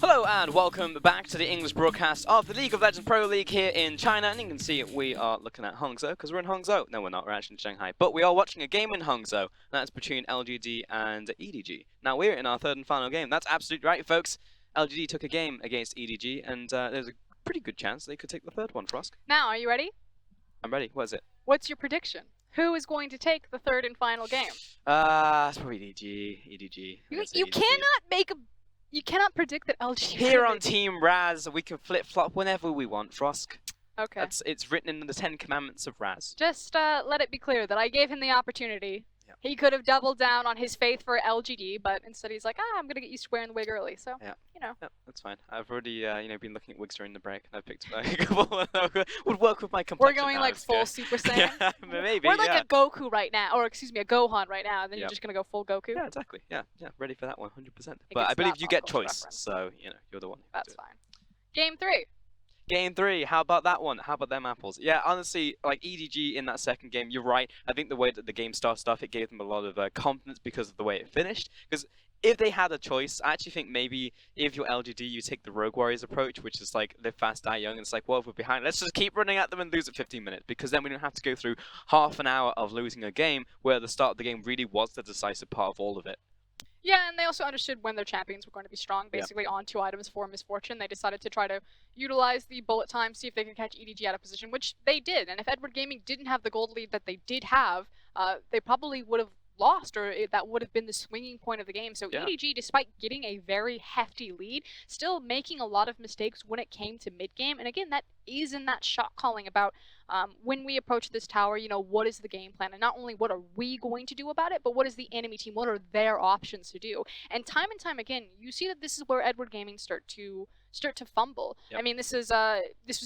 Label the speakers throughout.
Speaker 1: Hello and welcome back to the English broadcast of the League of Legends Pro League here in China. And you can see we are looking at Hangzhou because we're in Hangzhou. No, we're not. We're actually in Shanghai. But we are watching a game in Hangzhou. That's between LGD and EDG. Now we're in our third and final game. That's absolutely right, folks. LGD took a game against EDG, and there's a pretty good chance they could take the third one, Frosk.
Speaker 2: Now, are you ready?
Speaker 1: I'm ready. What is it?
Speaker 2: What's your prediction? Who is going to take the third and final game?
Speaker 1: It's probably EDG.
Speaker 2: You cannot predict that LG.
Speaker 1: Here on Team Raz, we can flip-flop whenever we want, Frosk.
Speaker 2: Okay.
Speaker 1: It's written in the 10 Commandments of Raz.
Speaker 2: Just let it be clear that I gave him the opportunity.
Speaker 1: Yep.
Speaker 2: He could have doubled down on his faith for LGD, but instead he's like, I'm gonna get used to wearing the wig early. So, you know.
Speaker 1: Yeah, that's fine. I've already, been looking at wigs during the break, and I picked a couple that would work with my complexion.
Speaker 2: We're going like full Super Saiyan.
Speaker 1: Yeah, maybe.
Speaker 2: We're like a Goku right now, or excuse me, a Gohan right now, and then you're just gonna go full Goku.
Speaker 1: Yeah, exactly. Yeah, ready for that 100%. But I believe you get choice, so you're the one.
Speaker 2: That's fine. Game 3.
Speaker 1: Game 3, how about that one? How about them apples? Yeah, honestly, like EDG in that second game, you're right. I think the way that the game started off, it gave them a lot of confidence because of the way it finished. Because if they had a choice, I actually think maybe if you're LGD, you take the Rogue Warriors approach, which is like live fast, die young. And it's like, well, if we're behind, let's just keep running at them and lose at 15 minutes. Because then we don't have to go through half an hour of losing a game where the start of the game really was the decisive part of all of it.
Speaker 2: Yeah, and they also understood when their champions were going to be strong, basically on 2 items for Misfortune. They decided to try to utilize the bullet time, see if they can catch EDG out of position, which they did. And if Edward Gaming didn't have the gold lead that they did have, they probably would have lost, or that would have been the swinging point of the game. So EDG, despite getting a very hefty lead, still making a lot of mistakes when it came to mid-game. And again, that is in that shot calling about when we approach this tower, what is the game plan? And not only what are we going to do about it, but what is the enemy team? What are their options to do? And time again, you see that this is where Edward Gaming start to fumble.
Speaker 1: Yep.
Speaker 2: I mean, this was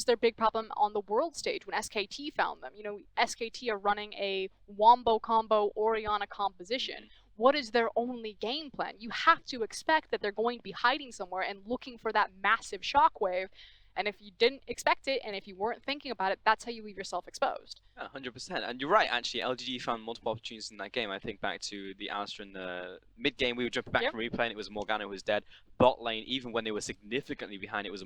Speaker 2: their big problem on the world stage when SKT found them. SKT are running a Wombo combo Orianna composition. What is their only game plan? You have to expect that they're going to be hiding somewhere and looking for that massive shockwave. And if you didn't expect it, and if you weren't thinking about it, that's how you leave yourself exposed.
Speaker 1: Yeah, 100%. And you're right, actually, LGD found multiple opportunities in that game. I think back to the Alistar in the mid-game, we were jumping back from replay, and it was Morgana who was dead. Bot lane, even when they were significantly behind, it was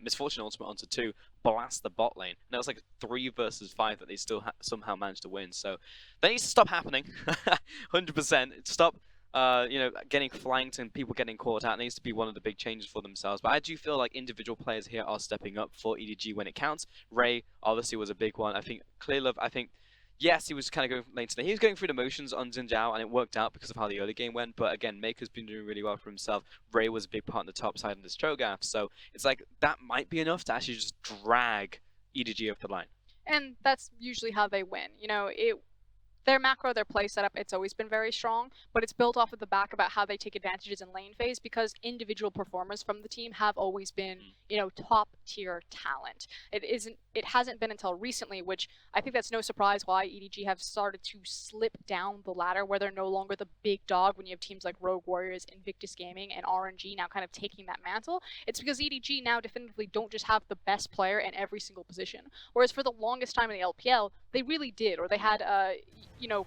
Speaker 1: Misfortune ultimate onto 2, blast the bot lane. And that was like 3 versus 5 that they still somehow managed to win. So that needs to stop happening, 100%. Stop getting flanked and people getting caught out needs to be one of the big changes for themselves. But I do feel like individual players here are stepping up for EDG when it counts. Ray obviously was a big one. I think Clearlove, yes, he was kind of going late today. He was going through the motions on Xinjiao, and it worked out because of how the early game went. But again, Maker's been doing really well for himself. Ray was a big part on the top side in this Cho'Gath. So it's like that might be enough to actually just drag EDG over the line.
Speaker 2: And that's usually how they win. Their macro, their play setup, it's always been very strong, but it's built off of the back about how they take advantages in lane phase because individual performers from the team have always been, top tier talent. It hasn't been until recently, which I think that's no surprise why EDG have started to slip down the ladder where they're no longer the big dog when you have teams like Rogue Warriors, Invictus Gaming, and RNG now kind of taking that mantle. It's because EDG now definitively don't just have the best player in every single position. Whereas for the longest time in the LPL, they really did, or they had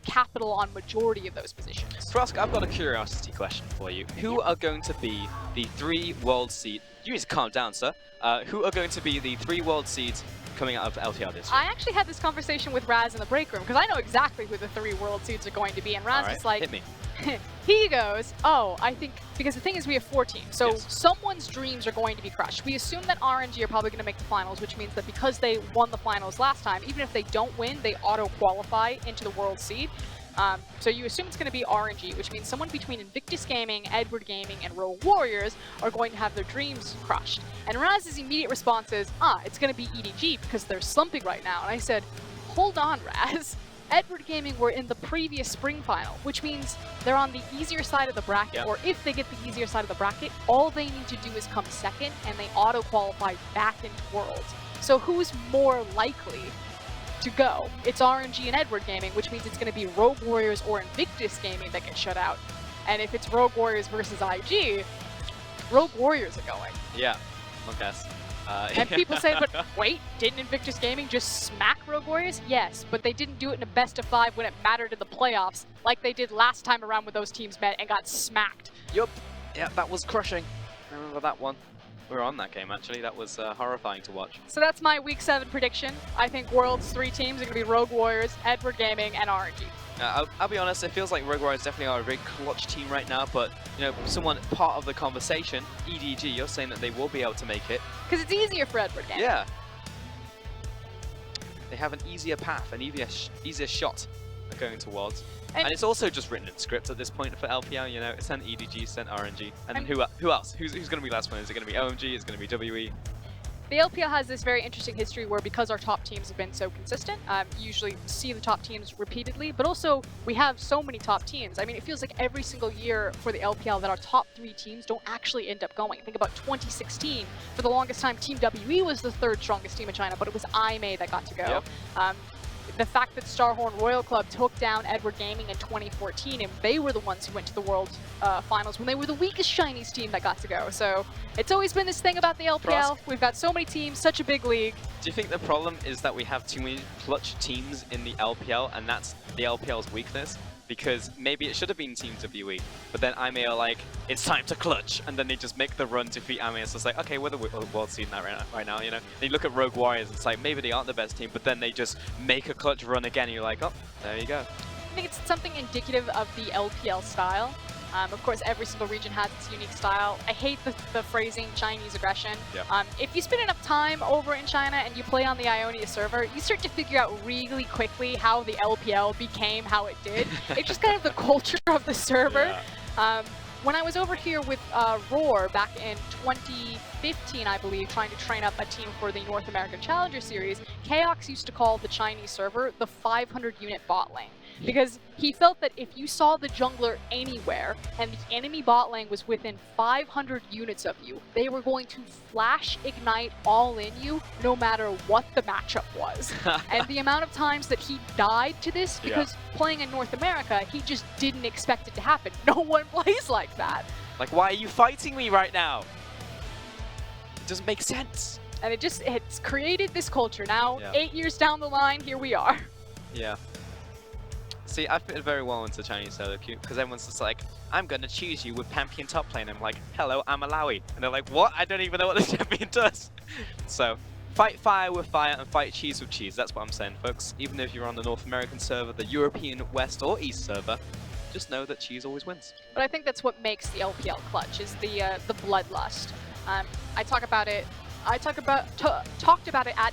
Speaker 2: capital on majority of those positions.
Speaker 1: Frosk, I've got a curiosity question for you. Who are going to be the 3 world seeds? You need to calm down, sir. Who are going to be the 3 world seeds coming out of LTR this year?
Speaker 2: I actually had this conversation with Raz in the break room because I know exactly who the 3 world seeds are going to be, and Raz is like,
Speaker 1: hit me.
Speaker 2: He goes, I think, because the thing is we have 4 teams, so someone's dreams are going to be crushed. We assume that RNG are probably going to make the finals, which means that because they won the finals last time, even if they don't win, they auto-qualify into the world seed. So you assume it's going to be RNG, which means someone between Invictus Gaming, Edward Gaming, and Rogue Warriors are going to have their dreams crushed. And Raz's immediate response is, it's going to be EDG because they're slumping right now. And I said, hold on, Raz. Edward Gaming were in the previous spring final, which means they're on the easier side of the bracket, or if they get the easier side of the bracket, all they need to do is come second, and they auto-qualify back into Worlds. So who's more likely to go? It's RNG and Edward Gaming, which means it's going to be Rogue Warriors or Invictus Gaming that get shut out. And if it's Rogue Warriors versus IG, Rogue Warriors are going.
Speaker 1: Yeah, one guess.
Speaker 2: And people say, but wait, didn't Invictus Gaming just smack Rogue Warriors? Yes, but they didn't do it in a best-of-5 when it mattered in the playoffs, like they did last time around when those teams met and got smacked.
Speaker 1: Yup. Yeah, that was crushing. I remember that one. We were on that game, actually. That was horrifying to watch.
Speaker 2: So that's my Week 7 prediction. I think World's 3 teams are going to be Rogue Warriors, Edward Gaming, and RNG.
Speaker 1: I'll be honest, it feels like Rogue Warriors definitely are a very clutch team right now, but, you know, someone part of the conversation, EDG, you're saying that they will be able to make it.
Speaker 2: Because it's easier for Edward Gaming.
Speaker 1: Yeah. They have an easier path, an easier shot at going to Worlds. And it's also just written in script at this point for LPL, you know, it's sent EDG, sent RNG. And then who else? Who's going to be last one? Is it going to be OMG? Is it going to be WE?
Speaker 2: The LPL has this very interesting history where, because our top teams have been so consistent, you usually see the top teams repeatedly, but also we have so many top teams. I mean, it feels like every single year for the LPL that our top 3 teams don't actually end up going. Think about 2016. For the longest time, Team WE was the 3rd strongest team in China, but it was IMA that got to go.
Speaker 1: Yep.
Speaker 2: The fact that Starhorn Royal Club took down Edward Gaming in 2014, and they were the ones who went to the World Finals when they were the weakest Chinese team that got to go. So it's always been this thing about the LPL. We've got so many teams, such a big league.
Speaker 1: Do you think the problem is that we have too many clutch teams in the LPL, and that's the LPL's weakness? Because maybe it should have been Team WE, but then IMA are like, it's time to clutch, and then they just make the run to defeat IMA. It's just like, okay, we're the world seed right now, you know? Then you look at Rogue Warriors, it's like, maybe they aren't the best team, but then they just make a clutch run again, and you're like, oh, there you go.
Speaker 2: I think it's something indicative of the LPL style. Of course, every single region has its unique style. I hate the phrasing Chinese aggression.
Speaker 1: Yep.
Speaker 2: If you spend enough time over in China and you play on the Ionia server, you start to figure out really quickly how the LPL became how it did. It's just kind of the culture of the server. Yeah. When I was over here with Roar back in 2015, I believe, trying to train up a team for the North American Challenger Series, Chaox used to call the Chinese server the 500-unit bot lane. Because he felt that if you saw the jungler anywhere and the enemy bot lane was within 500 units of you, they were going to flash ignite all in you no matter what the matchup was. And the amount of times that he died to this, because playing in North America, he just didn't expect it to happen. No one plays like that.
Speaker 1: Like, why are you fighting me right now? It doesn't make sense.
Speaker 2: And it's created this culture. Now, 8 years down the line, here we are.
Speaker 1: Yeah. See, I fit very well into Chinese solo queue because everyone's just like, I'm gonna choose you with Pampion top lane. I'm like, hello, I'm Malawi. And they're like, what? I don't even know what the champion does. So, fight fire with fire and fight cheese with cheese. That's what I'm saying, folks. Even if you're on the North American server, the European West or East server, just know that cheese always wins.
Speaker 2: But I think that's what makes the LPL clutch, is the bloodlust. I talked about it at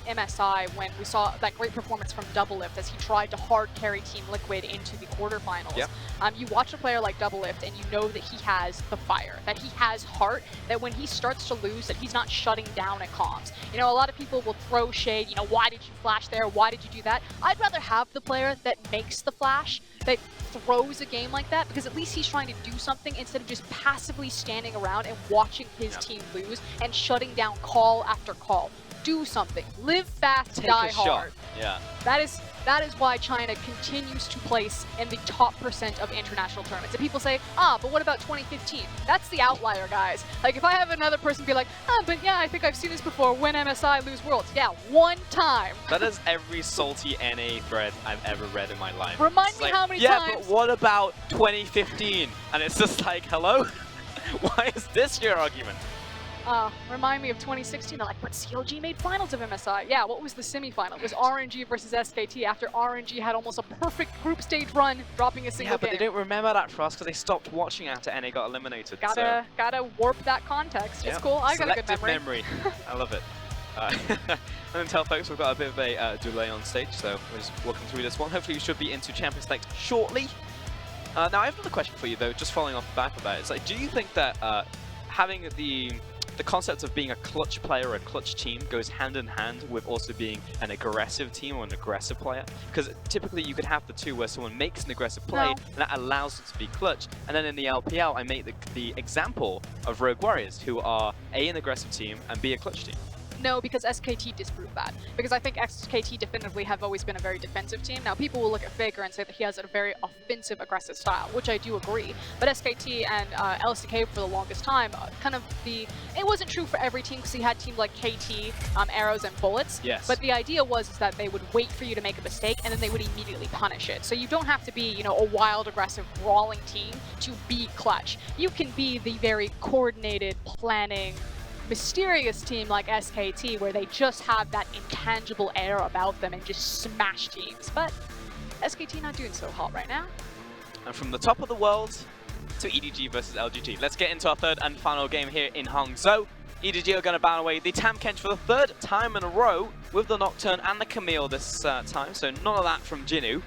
Speaker 2: MSI when we saw that great performance from Doublelift as he tried to hard carry Team Liquid into the quarterfinals.
Speaker 1: Yep.
Speaker 2: You watch a player like Doublelift and you know that he has the fire, that he has heart, that when he starts to lose, that he's not shutting down at comms. You know, a lot of people will throw shade, you know, why did you flash there? Why did you do that? I'd rather have the player that makes the flash, that throws a game like that, because at least he's trying to do something instead of just passively standing around and watching his team lose and shutting down call after call. Do something. Live fast, die hard.
Speaker 1: Yeah.
Speaker 2: That is why China continues to place in the top % of international tournaments. And people say, but what about 2015? That's the outlier, guys. Like, if I have another person be like, but yeah, I think I've seen this before, when MSI lose Worlds. Yeah, one time.
Speaker 1: That is every salty NA thread I've ever read in my life.
Speaker 2: Remind me how many times.
Speaker 1: Yeah, but what about 2015? And it's just like, hello? Why is this your argument?
Speaker 2: Remind me of 2016. They're like, but CLG made finals of MSI. Yeah, what was the semifinal? It was RNG versus SKT after RNG had almost a perfect group stage run, dropping a single game.
Speaker 1: Yeah, but they don't remember that for us because they stopped watching after NA got eliminated.
Speaker 2: Gotta warp that context. It's cool. I got a good memory.
Speaker 1: I love it. And then tell folks we've got a bit of a delay on stage, so we're just walking through this one. Hopefully we should be into Champions Select shortly. Now I have another question for you though, just following off the back of that. It's like, do you think that having the concept of being a clutch player or a clutch team goes hand in hand with also being an aggressive team or an aggressive player? Because typically you could have the two where someone makes an aggressive play and that allows them to be clutch. And then in the LPL, I make the example of Rogue Warriors, who are A, an aggressive team, and B, a clutch team.
Speaker 2: No, because SKT disproved that. Because I think SKT definitively have always been a very defensive team. Now, people will look at FLICKR and say that he has a very offensive, aggressive style, which I do agree. But SKT and LCK for the longest time, it wasn't true for every team because he had teams like KT, Arrows, and Bullets.
Speaker 1: Yes.
Speaker 2: But the idea was that they would wait for you to make a mistake and then they would immediately punish it. So you don't have to be, you know, a wild, aggressive, brawling team to be clutch. You can be the very coordinated, planning, mysterious team like SKT where they just have that intangible air about them and just smash teams. But SKT not doing so hot right now.
Speaker 1: And from the top of the world to EDG versus LGD. Let's get into our third and final game here in Hangzhou. EDG are going to ban away the Tamkench for the third time in a row with the Nocturne and the Camille this time, so none of that from Jinwoo.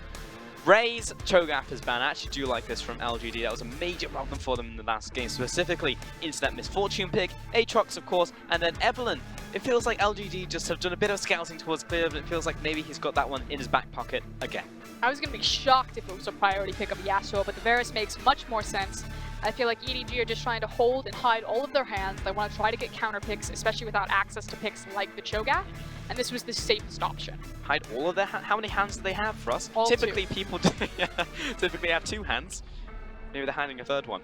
Speaker 1: Ray's Cho'Gath is banned. I actually do like this from LGD. That was a major problem for them in the last game, specifically into that Misfortune pick, Aatrox of course, and then Evelyn. It feels like LGD just have done a bit of scouting towards Clear, but it feels like maybe he's got that one in his back pocket again.
Speaker 2: I was going to be shocked if it was a priority pick of Yasuo, but the Varus makes much more sense. I feel like EDG are just trying to hold and hide all of their hands. They want to try to get counter picks, especially without access to picks like the Cho'Gath, and this was the safest option.
Speaker 1: Hide all of their hands? How many hands do they have for us?
Speaker 2: All
Speaker 1: typically
Speaker 2: two.
Speaker 1: People typically have 2 hands. Maybe they're hiding a third one.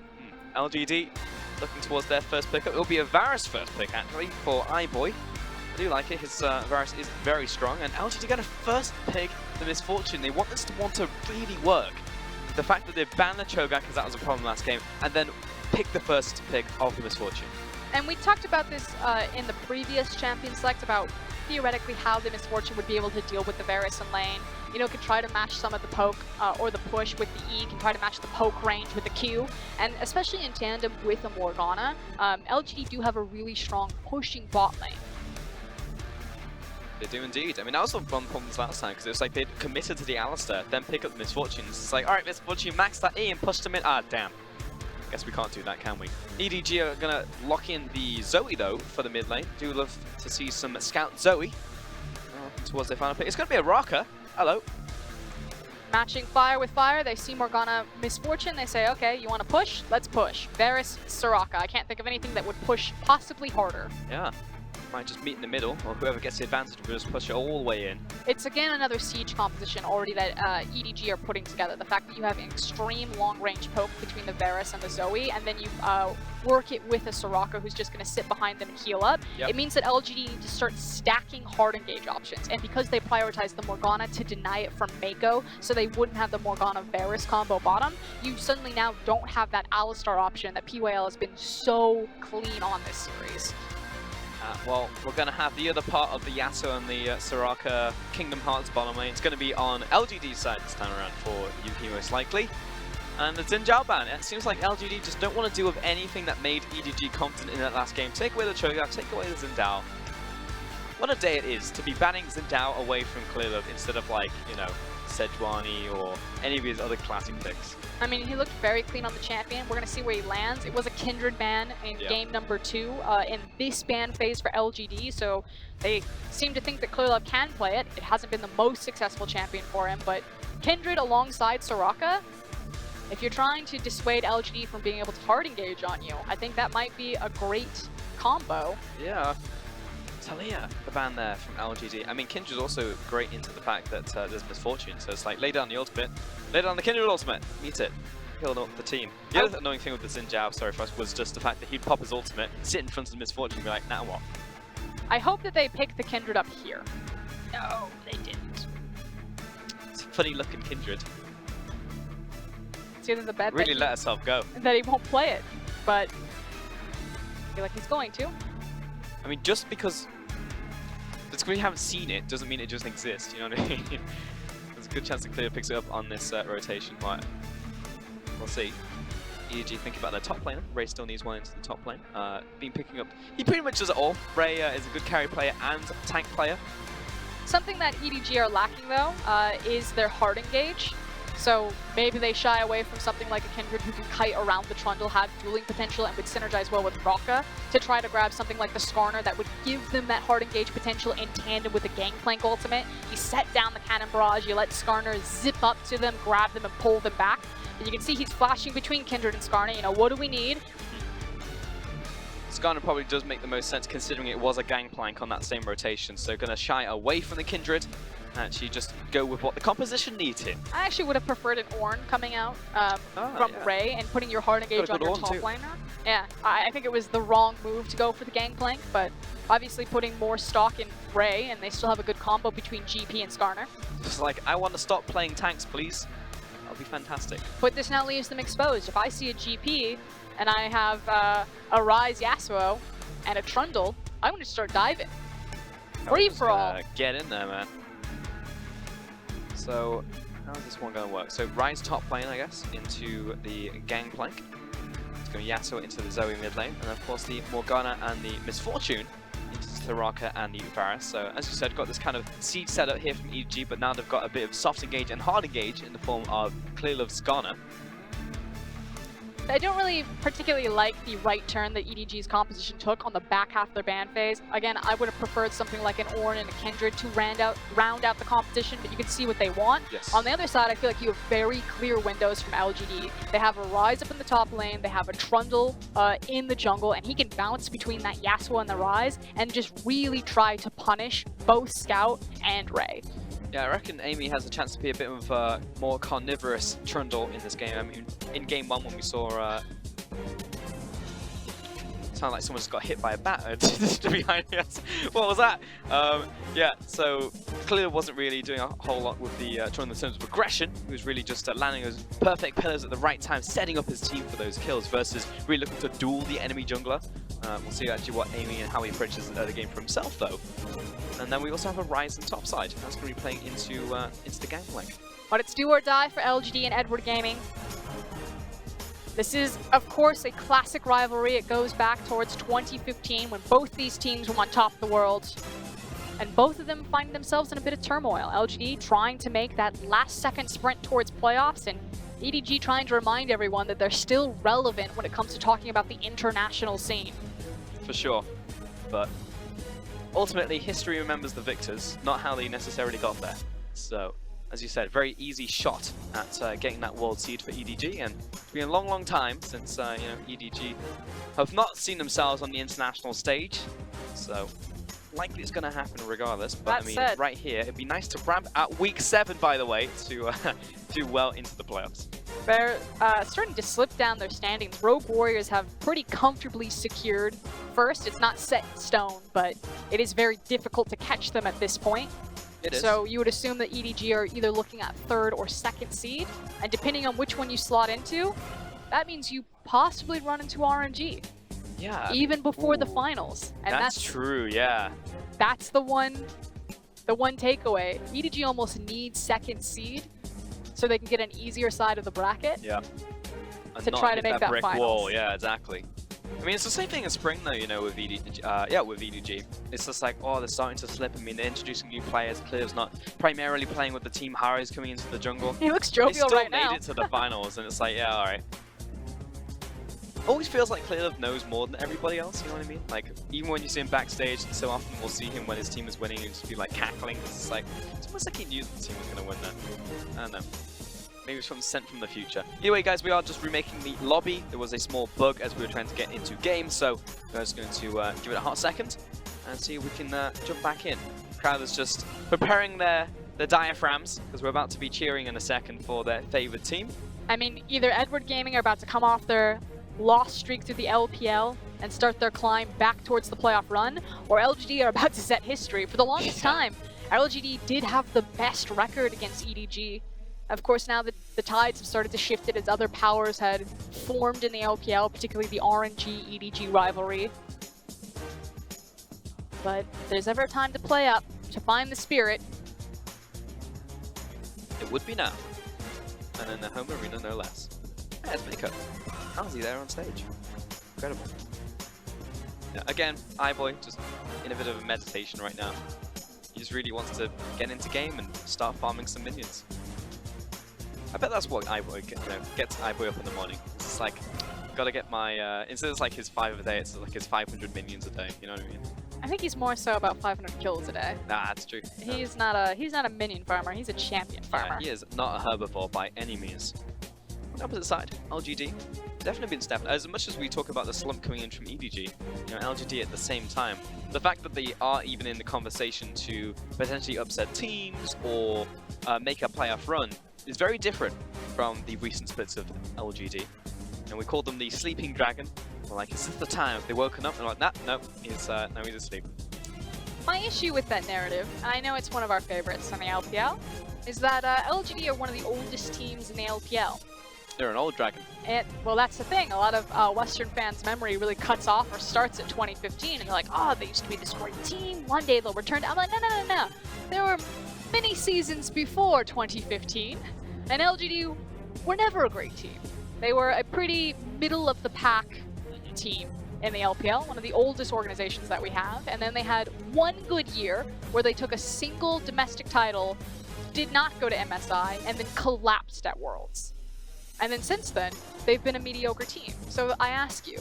Speaker 1: LGD looking towards their first pick. It will be a Varus first pick actually for iBoy. I do like it. His Varus is very strong, and LGD going to first pick the Misfortune. They want this to really work. The fact that they've banned the Cho'Gath, because that was a problem last game, and then pick the first pick of the Misfortune.
Speaker 2: And we talked about this in the previous Champion Select about theoretically how the Misfortune would be able to deal with the Varus in lane. You know, can try to match some of the poke or the push with the E, can try to match the poke range with the Q, and especially in tandem with a Morgana, LGD do have a really strong pushing bot lane.
Speaker 1: They do indeed. I mean, that was one problem last time, because it was like they'd committed to the Alistar, then pick up the Misfortunes. It's like, alright, Misfortune, max that E and push them in. Ah, damn. Guess we can't do that, can we? EDG are going to lock in the Zoe, though, for the mid lane. Do love to see some Scout Zoe towards their final pick. It's going to be a Raka. Hello.
Speaker 2: Matching fire with fire, they see Morgana Misfortune, they say, okay, you want to push? Let's push. Varus, Soraka. I can't think of anything that would push possibly harder.
Speaker 1: Yeah. Might just meet in the middle, or whoever gets the advantage will just push it all the way in.
Speaker 2: It's again another siege composition already that EDG are putting together. The fact that you have an extreme long-range poke between the Varus and the Zoe, and then you work it with a Soraka who's just going to sit behind them and heal up. Yep. It means that LGD need to start stacking hard engage options, and because they prioritize the Morgana to deny it from Mako, so they wouldn't have the Morgana-Varus combo bottom, you suddenly now don't have that Alistar option that PYL has been so clean on this series.
Speaker 1: Well, we're going to have the other part of the Yasuo and the Soraka Kingdom Hearts bottom lane. It's going to be on LGD's side this time around for Yuki most likely. And the Xin Zhao ban. It seems like LGD just don't want to deal with anything that made EDG confident in that last game. Take away the Cho'Gath, take away the Xin Zhao. What a day it is to be banning Xin Zhao away from Clearlove instead of, like, you know, Sejuani or any of his other classic picks.
Speaker 2: I mean, he looked very clean on the champion. We're going to see where he lands. It was a Kindred ban in game number 2 in this ban phase for LGD, so they seem to think that Clearlove can play it. It hasn't been the most successful champion for him, but Kindred alongside Soraka, if you're trying to dissuade LGD from being able to hard engage on you, I think that might be a great combo.
Speaker 1: Yeah. Talia, the ban there from LGD. I mean, Kindred's also great into the fact that there's Misfortune, so it's like lay down the ultimate, lay down the Kindred ultimate, meet it, heal up the team. The other annoying thing with the Xin Zhao, sorry for us, was just the fact that he'd pop his ultimate, sit in front of the Misfortune and be like, now what?
Speaker 2: I hope that they pick the Kindred up here. No, they didn't.
Speaker 1: It's a funny looking Kindred.
Speaker 2: It's either the bet
Speaker 1: really let herself go.
Speaker 2: That he won't play it, but I feel like he's going to.
Speaker 1: I mean, just because we haven't seen it doesn't mean it doesn't exist, you know what I mean? There's a good chance that Clear picks it up on this rotation, but we'll see. EDG thinking about their top laner. Ray still needs one into the top lane. Been picking up, he pretty much does it all. Ray is a good carry player and tank player.
Speaker 2: Something that EDG are lacking though is their hard engage. So maybe they shy away from something like a Kindred who can kite around the Trundle, have dueling potential, and would synergize well with Raka to try to grab something like the Skarner that would give them that hard engage potential in tandem with the Gangplank ultimate. You set down the Cannon Barrage, you let Skarner zip up to them, grab them, and pull them back. And you can see he's flashing between Kindred and Skarner. You know, what do we need?
Speaker 1: Skarner probably does make the most sense considering it was a Gangplank on that same rotation, so gonna shy away from the Kindred. Actually just go with what the composition needs here.
Speaker 2: I actually would have preferred an Ornn coming out from Ray and putting your hard engage on your top laner. Yeah, I think it was the wrong move to go for the Gangplank, but obviously putting more stock in Ray, and they still have a good combo between GP and Skarner.
Speaker 1: Just like, I want to stop playing tanks, please. That'll be fantastic.
Speaker 2: But this now leaves them exposed. If I see a GP and I have a Ryze Yasuo, and a Trundle, I'm going to start diving. Free for all.
Speaker 1: Get in there, man. So, how is this one going to work? So, Ryze top lane, I guess, into the Gangplank. It's going to Yasuo into the Zoe mid lane, and of course the Morgana and the Misfortune into Soraka and the Varus. So, as you said, got this kind of siege setup here from EDG, but now they've got a bit of soft engage and hard engage in the form of Clearlove's Skarner.
Speaker 2: I don't really particularly like the right turn that EDG's composition took on the back half of their ban phase. Again, I would have preferred something like an Ornn and a Kindred to round out the competition, but you can see what they want.
Speaker 1: Yes.
Speaker 2: On the other side, I feel like you have very clear windows from LGD. They have a Ryze up in the top lane, they have a Trundle in the jungle, and he can bounce between that Yasuo and the Ryze and just really try to punish both Scout and Ray.
Speaker 1: Yeah, I reckon Amy has a chance to be a bit of a more carnivorous Trundle in this game. I mean, in game 1 when we saw... sounded like someone just got hit by a bat just behind us. What was that? Yeah, so clearly wasn't really doing a whole lot with the Trundle in terms of aggression. He was really just landing those perfect pillars at the right time, setting up his team for those kills versus really looking to duel the enemy jungler. We'll see actually what Amy and how he approaches the game for himself though. And then we also have a Ryze on top side. That's going to be playing into the Gangplank.
Speaker 2: But it's do or die for LGD and Edward Gaming. This is, of course, a classic rivalry. It goes back towards 2015 when both these teams were on top of the world. And both of them find themselves in a bit of turmoil. LGD trying to make that last-second sprint towards playoffs, and EDG trying to remind everyone that they're still relevant when it comes to talking about the international scene.
Speaker 1: For sure. But ultimately, history remembers the victors, not how they necessarily got there. So, as you said, very easy shot at getting that world seed for EDG, and it's been a long, long time since EDG have not seen themselves on the international stage. So, likely it's going to happen regardless. But I mean, right here, it'd be nice to ramp at week 7, by the way, to do well into the playoffs.
Speaker 2: They're starting to slip down their standings. Rogue Warriors have pretty comfortably secured first. It's not set in stone, but it is very difficult to catch them at this point.
Speaker 1: It is.
Speaker 2: So you would assume that EDG are either looking at 3rd or 2nd seed, and depending on which one you slot into, that means you possibly run into RNG.
Speaker 1: Yeah.
Speaker 2: Even before the finals. And
Speaker 1: that's true, yeah.
Speaker 2: That's the one takeaway. EDG almost needs 2nd seed so they can get an easier side of the bracket.
Speaker 1: Yeah.
Speaker 2: To try to make that
Speaker 1: brick
Speaker 2: finals.
Speaker 1: wall, yeah, exactly. I mean, it's the same thing in spring though, you know, with EDG. With EDG. It's just like, oh, they're starting to slip. I mean, they're introducing new players. Clear's not primarily playing with the team. Harry's coming into the jungle.
Speaker 2: He looks jovial right now.
Speaker 1: They still made it to the finals, and it's like, yeah, all right. Always feels like Clearlove knows more than everybody else, you know what I mean? Like, even when you see him backstage, so often we'll see him when his team is winning and just be like cackling. It's like, it's almost like he knew the team was going to win that. I don't know. Maybe it's something sent from the future. Anyway, guys, we are just remaking the lobby. There was a small bug as we were trying to get into game, so we're just going to give it a hot second and see if we can jump back in. The crowd is just preparing their diaphragms because we're about to be cheering in a second for their favored team.
Speaker 2: I mean, either Edward Gaming are about to come off their lost streak through the LPL and start their climb back towards the playoff run, or LGD are about to set history. For the longest time, LGD did have the best record against EDG. Of course, now that the tides have started to shift it as other powers had formed in the LPL, particularly the RNG-EDG rivalry. But if there's ever a time to play up, to find the spirit,
Speaker 1: it would be now. And in the home arena, no less. Yeah, it's FLICKR. How's he there on stage? Incredible. Yeah, again, iBoy just in a bit of a meditation right now. He just really wants to get into game and start farming some minions. I bet that's what iBoy gets iBoy up in the morning. It's like, gotta get my, instead of like his 5 a day, it's like his 500 minions a day, you know what I mean?
Speaker 2: I think he's more so about 500 kills a day.
Speaker 1: Nah, that's true.
Speaker 2: He's not a minion farmer, he's a champion farmer.
Speaker 1: Yeah, he is not a herbivore by any means. On the opposite side, LGD, definitely been stepping. As much as we talk about the slump coming in from EDG, you know, LGD at the same time, the fact that they are even in the conversation to potentially upset teams or make a playoff run is very different from the recent splits of LGD. And we called them the Sleeping Dragon. We're like, is this the time? They woken up and like, nah, no, he's asleep.
Speaker 2: My issue with that narrative, and I know it's one of our favorites on the LPL, is that LGD are one of the oldest teams in the LPL.
Speaker 1: They're an old dragon.
Speaker 2: And, well, that's the thing. A lot of Western fans' memory really cuts off or starts at 2015, and they're like, oh, they used to be this great team. One day they'll return. I'm like, no. There were many seasons before 2015, and LGD were never a great team. They were a pretty middle-of-the-pack team in the LPL, one of the oldest organizations that we have, and then they had one good year where they took a single domestic title, did not go to MSI, and then collapsed at Worlds. And then since then, they've been a mediocre team. So I ask you,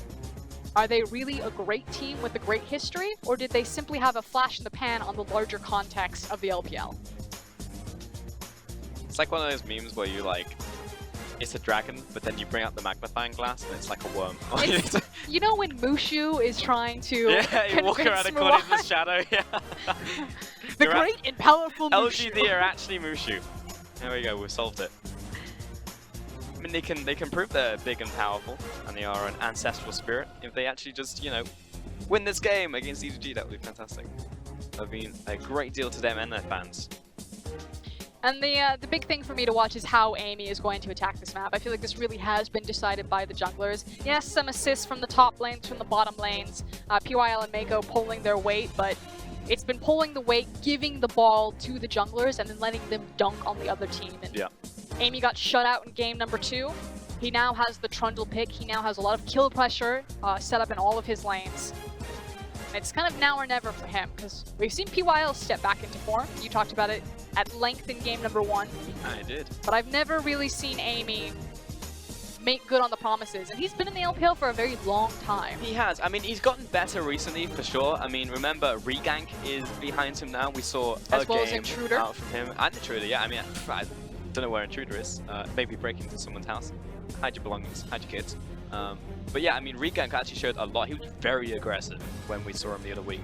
Speaker 2: are they really a great team with a great history, or did they simply have a flash in the pan on the larger context of the LPL?
Speaker 1: It's like one of those memes where you like, it's a dragon, but then you bring out the magnifying glass and it's like a worm.
Speaker 2: You know when Mushu is trying to
Speaker 1: you walk around a corner in the shadow, yeah.
Speaker 2: The great and powerful Mushu.
Speaker 1: LGD are actually Mushu. There we go, we've solved it. I mean, they can prove they're big and powerful, and they are an ancestral spirit. If they actually just, you know, win this game against EDG, that would be fantastic. That would mean a great deal to them and their fans.
Speaker 2: And the big thing for me to watch is how Amy is going to attack this map. I feel like this really has been decided by the junglers. Yes, some assists from the top lanes, from the bottom lanes. PYL and Mako pulling their weight, but it's been pulling the weight, giving the ball to the junglers, and then letting them dunk on the other team. And
Speaker 1: yeah.
Speaker 2: Amy got shut out in game number 2. He now has the Trundle pick. He now has a lot of kill pressure set up in all of his lanes. And it's kind of now or never for him, because we've seen PYL step back into form. You talked about it at length in game number 1.
Speaker 1: I did.
Speaker 2: But I've never really seen Amy make good on the promises. And he's been in the LPL for a very long time.
Speaker 1: He has. I mean, he's gotten better recently, for sure. I mean, remember, Regank is behind him now. We saw a game
Speaker 2: Intruder.
Speaker 1: out from him. And Intruder, yeah. I mean, I don't know where Intruder is. Maybe breaking into someone's house. Hide your belongings, hide your kids. But yeah, I mean, Regank actually showed a lot. He was very aggressive when we saw him the other week.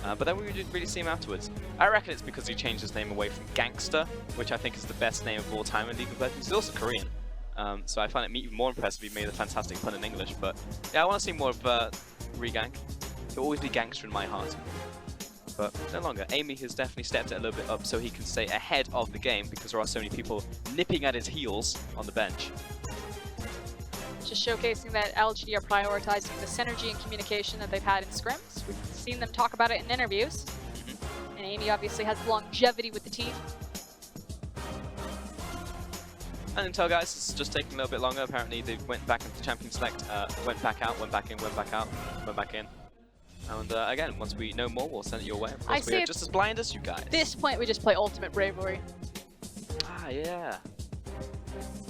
Speaker 1: But then we didn't really see him afterwards. I reckon it's because he changed his name away from Gangster, which I think is the best name of all time in League of Legends. He's also Korean. So I find it even more impressive he made a fantastic pun in English. But yeah, I want to see more of Regank. He'll always be Gangster in my heart. But no longer. Amy has definitely stepped it a little bit up so he can stay ahead of the game because there are so many people nipping at his heels on the bench.
Speaker 2: Just showcasing that LGD are prioritizing the synergy and communication that they've had in scrims. We've seen them talk about it in interviews. And Amy obviously has longevity with the team.
Speaker 1: And Intel, guys, it's just taking a little bit longer. Apparently they went back into Champion Select, went back out, went back in, went back out, went back in. And again, once we know more, we'll send it your way. Of course, we are just as blind as you guys.
Speaker 2: At this point, we just play Ultimate Bravery.
Speaker 1: Ah, yeah.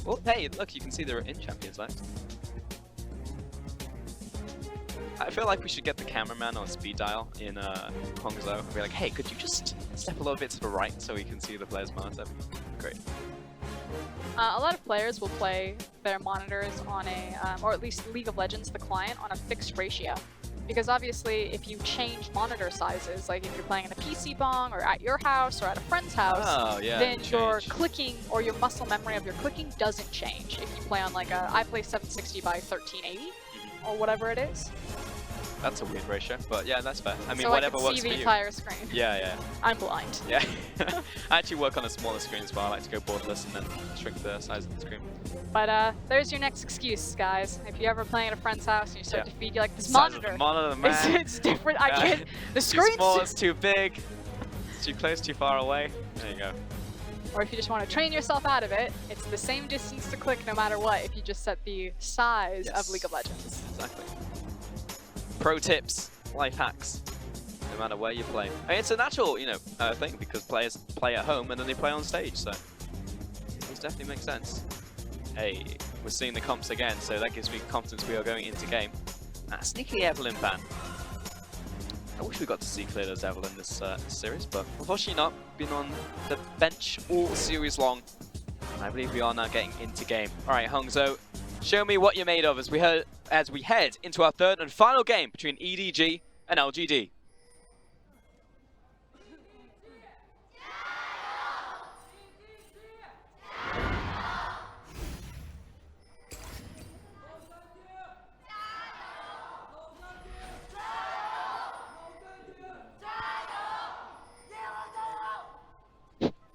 Speaker 1: Well, hey, look, you can see they're in Champion Select. I feel like we should get the cameraman on speed dial in Hongzhou and be like, hey, could you just step a little bit to the right so we can see the player's monitor? Great.
Speaker 2: A lot of players will play their monitors on a, or at least League of Legends, the client, on a fixed ratio. Because obviously, if you change monitor sizes, like if you're playing in a PC bong or at your house or at a friend's house, then your clicking or your muscle memory of your clicking doesn't change. If you play on like I play 760 by 1380 or whatever it is.
Speaker 1: That's a weird ratio, but yeah, that's fair. I mean,
Speaker 2: so
Speaker 1: whatever
Speaker 2: I can
Speaker 1: works
Speaker 2: see
Speaker 1: for
Speaker 2: the
Speaker 1: you.
Speaker 2: entire screen.
Speaker 1: Yeah.
Speaker 2: I'm blind.
Speaker 1: Yeah. I actually work on a smaller screen as well. I like to go borderless and then shrink the size of the screen.
Speaker 2: But there's your next excuse, guys. If you're ever playing at a friend's house and you start to feed you like this
Speaker 1: size
Speaker 2: monitor.
Speaker 1: Of the monitor, man.
Speaker 2: It's different. I can't. The screen's
Speaker 1: too small, it's too big, it's too close, too far away. There you go.
Speaker 2: Or if you just want to train yourself out of it, it's the same distance to click no matter what if you just set the size of League of Legends.
Speaker 1: Exactly. Pro tips, life hacks, no matter where you play. I mean, it's a natural, you know, thing because players play at home and then they play on stage, so it definitely makes sense. Hey, we're seeing the comps again, so that gives me confidence we are going into game. Sneaky Evelyn ban. I wish we got to see clear as Evelyn this series, but unfortunately not. Been on the bench all series long. I believe we are now getting into game. All right, Hongzhou, show me what you're made of as we head into our third and final game between EDG and LGD.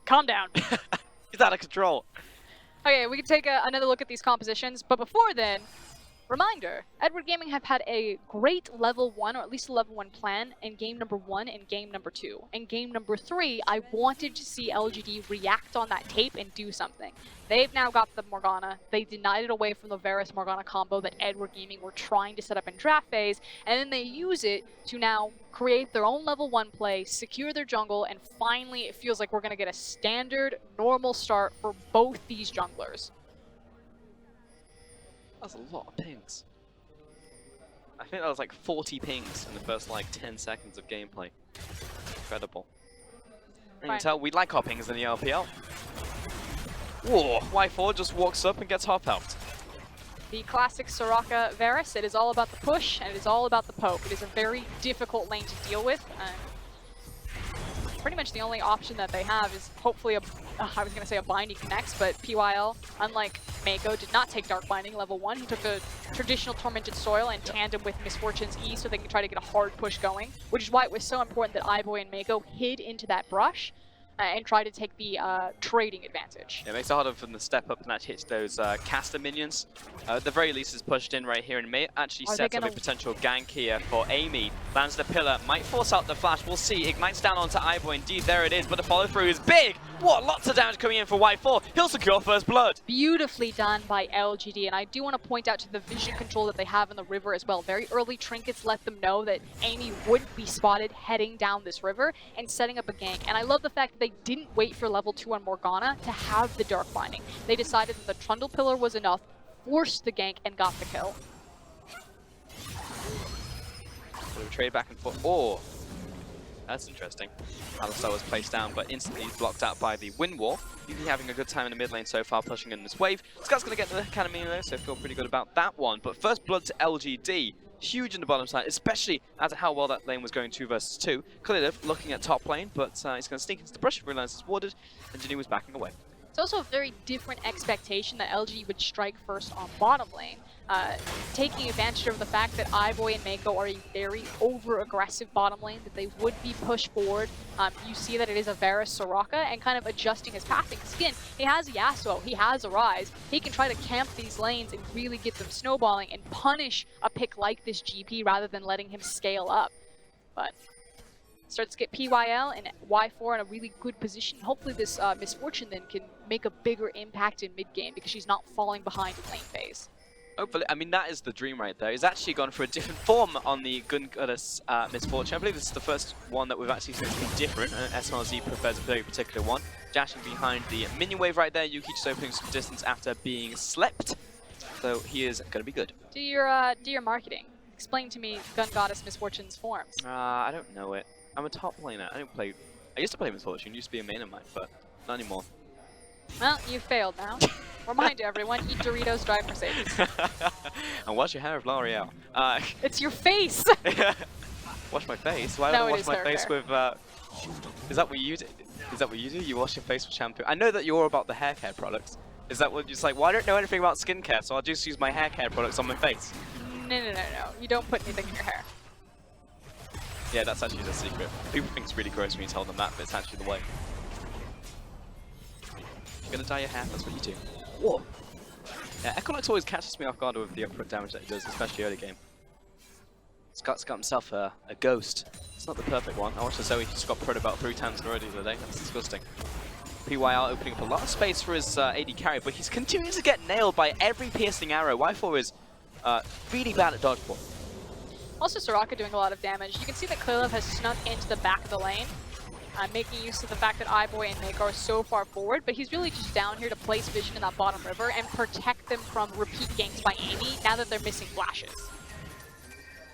Speaker 2: Calm down.
Speaker 1: He's out of control.
Speaker 2: Okay, we can take another look at these compositions, but before then, reminder, Edward Gaming have had a great level 1, or at least a level 1 plan in game number 1 and game number 2. In game number 3, I wanted to see LGD react on that tape and do something. They've now got the Morgana. They denied it away from the Varus Morgana combo that Edward Gaming were trying to set up in draft phase, and then they use it to now create their own level 1 play, secure their jungle, and finally it feels like we're going to get a standard, normal start for both these junglers.
Speaker 1: That's a lot of pings. I think that was like 40 pings in the first like 10 seconds of gameplay. Incredible. You can tell we like our pings in the LPL. Whoa, Y4 just walks up and gets half health.
Speaker 2: The classic Soraka Varus, it is all about the push and it is all about the poke. It is a very difficult lane to deal with. Pretty much the only option that they have is hopefully I was going to say a Binding connects, but PYL, unlike Mako, did not take Dark Binding level 1. He took the traditional Tormented Soil in tandem with Misfortune's E so they can try to get a hard push going, which is why it was so important that iBoy and Mako hid into that brush and try to take the trading advantage.
Speaker 1: Yeah, it makes it harder for them to step up and actually hit those caster minions. At the very least, is pushed in right here and may actually set up a potential gank here for Amy. Lands the pillar, might force out the flash. We'll see. Ignites down onto iBoy. Indeed, there it is, but the follow through is big. What? Lots of damage coming in for Y4. He'll secure first blood.
Speaker 2: Beautifully done by LGD, and I do want to point out to the vision control that they have in the river as well. Very early trinkets let them know that Amy wouldn't be spotted heading down this river and setting up a gank. And I love the fact that they didn't wait for level 2 on Morgana to have the Dark Binding. They decided that the Trundle Pillar was enough, forced the gank, and got the kill.
Speaker 1: So we trade back and forth. Oh, that's interesting. Alistar was placed down, but instantly blocked out by the Wind Wall. EDG having a good time in the mid lane so far, pushing in this wave. Scott's going to get the Academy though, so I feel pretty good about that one. But first blood to LGD. Huge in the bottom side, especially after how well that lane was going 2 versus 2. Clearlive looking at top lane, but he's going to sneak into the brush, realizes it's warded, and Ginny was backing away.
Speaker 2: It's also a very different expectation that LG would strike first on bottom lane, taking advantage of the fact that iBoy and Mako are a very over-aggressive bottom lane, that they would be pushed forward. You see that it is a Varus Soraka, and kind of adjusting his pathing. Because again, he has Yasuo, he has a Rise, he can try to camp these lanes and really get them snowballing and punish a pick like this GP rather than letting him scale up. But starts to get PYL and Y4 in a really good position. Hopefully this Misfortune then can make a bigger impact in mid-game because she's not falling behind in lane phase.
Speaker 1: Hopefully, I mean, that is the dream right there. He's actually gone for a different form on the Gun Goddess Misfortune. I believe this is the first one that we've actually seen be different. SMLZ prefers a very particular one. Dashing behind the minion wave right there. Yuki just opening some distance after being slept. So he is going to be good.
Speaker 2: Do your marketing. Explain to me Gun Goddess Misfortune's forms.
Speaker 1: I don't know it. I'm a top laner. I used to play Misfortune. Used to be a main of mine, but not anymore.
Speaker 2: Well, you failed now. Reminder everyone, eat Doritos, drive Mercedes.
Speaker 1: And wash your hair with L'Oreal.
Speaker 2: It's your face!
Speaker 1: Wash my face? Why
Speaker 2: no,
Speaker 1: would I wash my face with... Is that what you do? Is that what you do? You wash your face with shampoo? I know that you're all about the hair care products. Is that what you're just like, well, I don't know anything about skincare, so I'll just use my hair care products on my face?
Speaker 2: No. You don't put anything in your hair.
Speaker 1: Yeah, that's actually the secret. People think it's really gross when you tell them that, but it's actually the way. You're gonna dye your hair, that's what you do. Whoa! Yeah, Equinox always catches me off guard with the upfront damage that he does, especially early game. Scott's got himself a ghost. It's not the perfect one. I watched the Zoe, he just got pro'd about 3 times already the other day. That's disgusting. PYL opening up a lot of space for his AD carry, but he's continuing to get nailed by every piercing arrow. Y4 is really bad at dodgeball.
Speaker 2: Also, Soraka doing a lot of damage. You can see that Clearlove has snuck into the back of the lane, making use of the fact that iBoy and Mako are so far forward, but he's really just down here to place vision in that bottom river and protect them from repeat ganks by Amy now that they're missing flashes.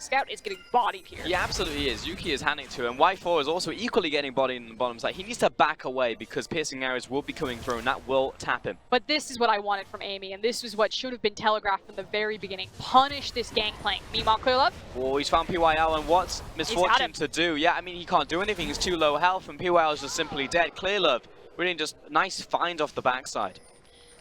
Speaker 2: Scout is getting bodied here.
Speaker 1: He absolutely is. Yuki is handing to him. Y4 is also equally getting bodied in the bottom side. He needs to back away because piercing arrows will be coming through and that will tap him.
Speaker 2: But this is what I wanted from Amy, and this was what should have been telegraphed from the very beginning. Punish this gangplank. Meanwhile, Clearlove.
Speaker 1: Oh, he's found PYL, and what's Misfortune to do? Yeah, I mean, he can't do anything. He's too low health, and PYL is just simply dead. Clearlove, really just nice find off the backside.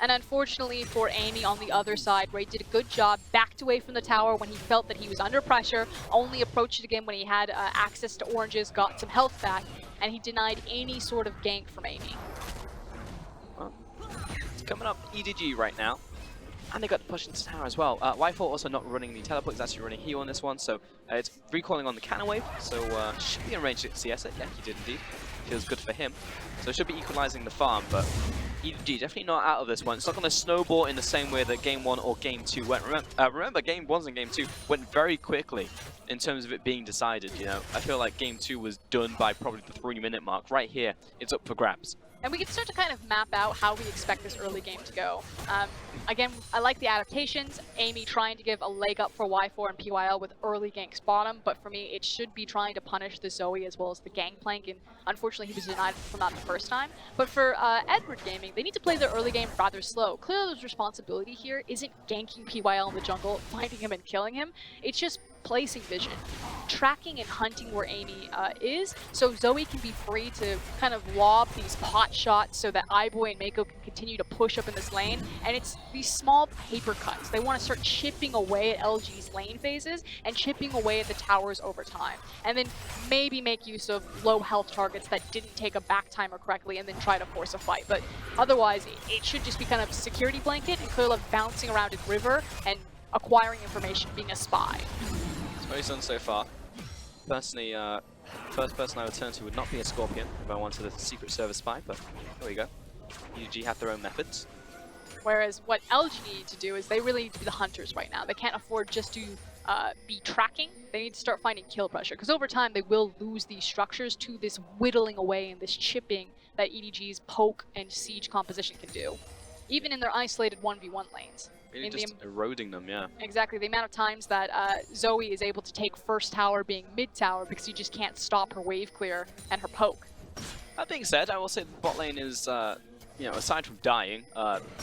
Speaker 2: And unfortunately for Amy on the other side, Ray did a good job, backed away from the tower when he felt that he was under pressure, only approached it again when he had access to oranges, got some health back, and he denied any sort of gank from Amy.
Speaker 1: Well, coming up EDG right now. And they got the push into tower as well. Y4 also not running the teleport, he's actually running heal on this one, so it's recalling on the cannon wave, so should be in range to CS it. Yeah, he did indeed. Feels good for him. So should be equalizing the farm, but EDG definitely not out of this one. It's not going to snowball in the same way that Game 1 or Game 2 went. Remember, Game 1 and Game 2 went very quickly in terms of it being decided, you know. I feel like Game 2 was done by probably the 3-minute mark. Right here, it's up for grabs.
Speaker 2: And we can start to kind of map out how we expect this early game to go. Again, I like the adaptations. Amy trying to give a leg up for Y4 and PYL with early ganks bottom, but for me, it should be trying to punish the Zoe as well as the Gangplank, and unfortunately, he was denied from that the first time. But for Edward Gaming, they need to play their early game rather slow. Clearly's responsibility here isn't ganking PYL in the jungle, finding him and killing him. It's just placing vision, tracking and hunting where Amy is, so Zoe can be free to kind of lob these pot shots so that iBoy and Mako can continue to push up in this lane. And it's these small paper cuts. They want to start chipping away at LG's lane phases and chipping away at the towers over time. And then maybe make use of low health targets that didn't take a back timer correctly and then try to force a fight. But otherwise, it should just be kind of security blanket and Clearlove bouncing around in river and acquiring information, being a spy.
Speaker 1: What he's done so far. Personally, first person I would turn to would not be a Scorpion if I wanted a Secret Service spy, but there we go. EDG have their own methods.
Speaker 2: Whereas what LG need to do is they really need to be the hunters right now. They can't afford just to be tracking. They need to start finding kill pressure, because over time they will lose these structures to this whittling away and this chipping that EDG's poke and siege composition can do, even in their isolated 1v1 lanes.
Speaker 1: Really just eroding them, yeah.
Speaker 2: Exactly, the amount of times that Zoe is able to take first tower being mid tower because you just can't stop her wave clear and her poke.
Speaker 1: That being said, I will say the bot lane is, you know, aside from dying,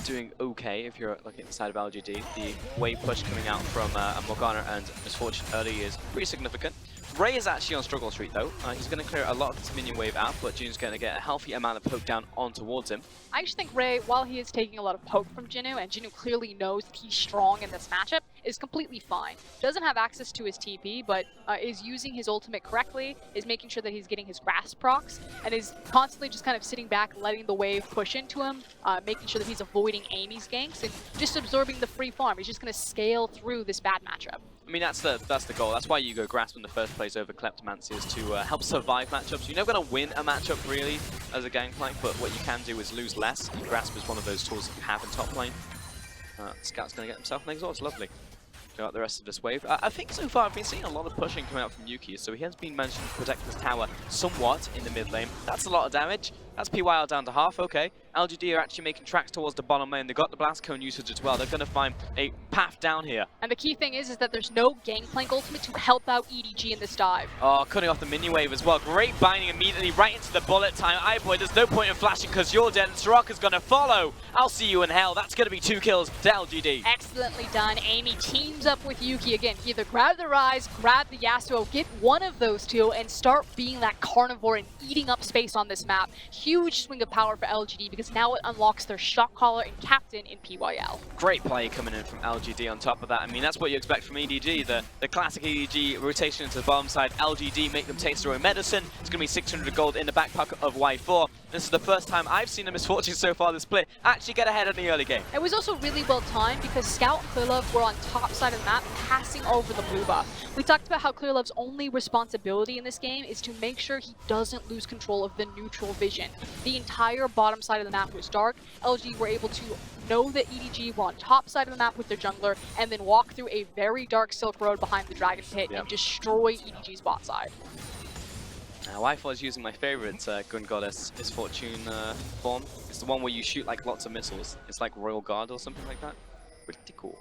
Speaker 1: doing okay if you're looking at the side of LGD. The wave push coming out from Morgana and Misfortune early is pretty significant. Ray is actually on struggle street though. He's going to clear a lot of his minion wave out, but Jinu's going to get a healthy amount of poke down on towards him.
Speaker 2: I actually think Ray, while he is taking a lot of poke from Jinu, and Jinu clearly knows that he's strong in this matchup, is completely fine. Doesn't have access to his TP, but is using his ultimate correctly, is making sure that he's getting his grasp procs, and is constantly just kind of sitting back, letting the wave push into him, making sure that he's avoiding Amy's ganks, and just absorbing the free farm. He's just going to scale through this bad matchup.
Speaker 1: I mean, that's the goal. That's why you go Grasp in the first place over Kleptomancy, is to help survive matchups. You're never going to win a matchup, really, as a Gangplank, but what you can do is lose less. Grasp is one of those tools that you have in top lane. Scout's going to get himself an exhaust. Lovely. Go out the rest of this wave. I think so far I've been seeing a lot of pushing coming out from Yuki, so he has been managing to protect this tower somewhat in the mid lane. That's a lot of damage. That's PYL down to half, okay. LGD are actually making tracks towards the bottom lane. They've got the blast cone usage as well. They're going to find a path down here.
Speaker 2: And the key thing is that there's no Gangplank ultimate to help out EDG in this dive.
Speaker 1: Oh, cutting off the mini wave as well. Great binding immediately right into the bullet time. iBoy, there's no point in flashing because you're dead, and Soraka's going to follow. I'll see you in hell. That's going to be 2 kills to LGD.
Speaker 2: Excellently done. Amy teams up with Yuki again. Either grab the Rise, grab the Yasuo, get one of those two, and start being that carnivore and eating up space on this map. Huge swing of power for LGD because now it unlocks their shot caller and captain in PYL.
Speaker 1: Great play coming in from LGD on top of that. I mean, that's what you expect from EDG. The classic EDG rotation into the bottom side. LGD make them taste their own medicine. It's going to be 600 gold in the backpack of Y4. This is the first time I've seen a Misfortune so far this split actually get ahead in the early game.
Speaker 2: It was also really well timed because Scout and Clearlove were on top side of the map passing over the blue buff. We talked about how Clearlove's only responsibility in this game is to make sure he doesn't lose control of the neutral vision. The entire bottom side of the map was dark. LG were able to know that EDG were on top side of the map with their jungler and then walk through a very dark Silk Road behind the Dragon Pit and destroy EDG's bot side.
Speaker 1: Y4 is using my favorite Gun Goddess Misfortune form. It's the one where you shoot like lots of missiles. It's like Royal Guard or something like that. Pretty cool.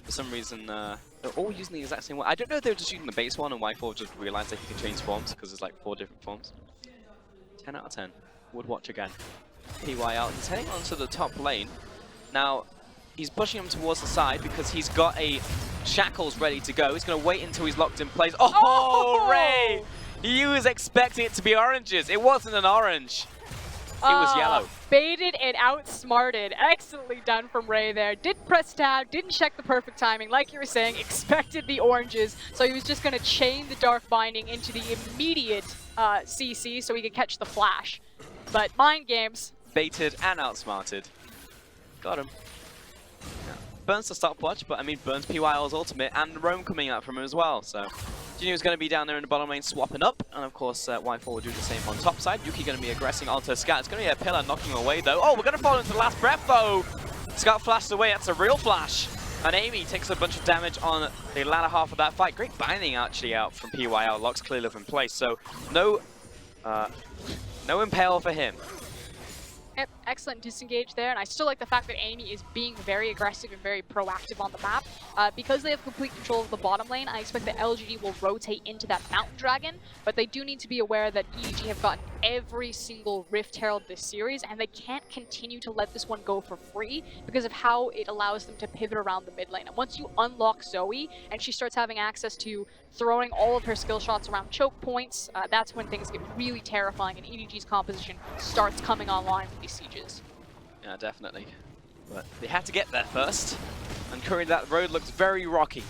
Speaker 1: For some reason, they're all using the exact same one. I don't know if they were just using the base one and Y4 just realized that he can change forms because there's like 4 different forms. 10 out of 10. Would watch again. PYL, he's heading onto the top lane. Now, he's pushing him towards the side because he's got a Shackles ready to go. He's going to wait until he's locked in place. Oh, Ray! He was expecting it to be oranges. It wasn't an orange. It was yellow.
Speaker 2: Baited and outsmarted. Excellently done from Ray there. Didn't press tab, didn't check the perfect timing. Like you were saying, expected the oranges. So he was just going to chain the Dark Binding into the immediate CC so he could catch the flash. But mind games.
Speaker 1: Baited and outsmarted. Got him. Yeah. Burns the stopwatch, but I mean, Burns PYL's ultimate and Roam coming out from him as well. So, Junior's going to be down there in the bottom lane swapping up. And of course, Y4 will do the same on top side. Yuki going to be aggressing onto Scout. It's going to be a pillar knocking him away though. Oh, we're going to fall into the last breath though. Scout flashed away. That's a real flash. And Amy takes a bunch of damage on the latter half of that fight. Great binding actually out from PYL. Locks Clearlove in place. So, no impale for him.
Speaker 2: Yep, excellent disengage there, and I still like the fact that Amy is being very aggressive and very proactive on the map. Because they have complete control of the bottom lane, I expect that LGD will rotate into that Mountain Dragon, but they do need to be aware that EDG have gotten every single Rift Herald this series, and they can't continue to let this one go for free because of how it allows them to pivot around the mid lane. And once you unlock Zoe, and she starts having access to throwing all of her skill shots around choke points, that's when things get really terrifying and EDG's composition starts coming online with these sieges.
Speaker 1: Yeah, definitely. But they had to get there first, and currently that road looks very rocky.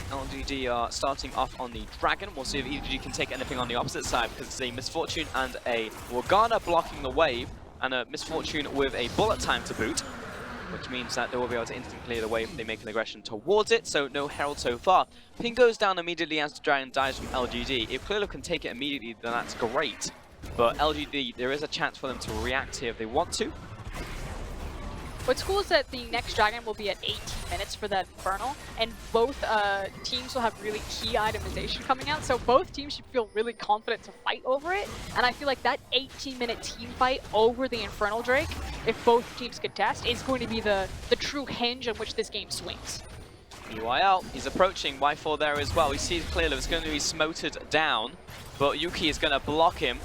Speaker 1: LGD are starting off on the Dragon. We'll see if EDG can take anything on the opposite side, because it's a Misfortune and a Morgana blocking the wave, and a Misfortune with a bullet time to boot, which means that they will be able to instantly clear the wave if they make an aggression towards it, so no Herald so far. Ping goes down immediately as the Dragon dies from LGD. If Clearlove can take it immediately, then that's great. But LGD, there is a chance for them to react here if they want to.
Speaker 2: What's cool is that the next Dragon will be at 18 minutes for that Infernal, and both teams will have really key itemization coming out, so both teams should feel really confident to fight over it, and I feel like that 18-minute team fight over the Infernal Drake, if both teams contest, is going to be the true hinge on which this game swings.
Speaker 1: EYL, he's approaching Y4 there as well. We see Clearlove is going to be smoted down, but Yuki is going to block him.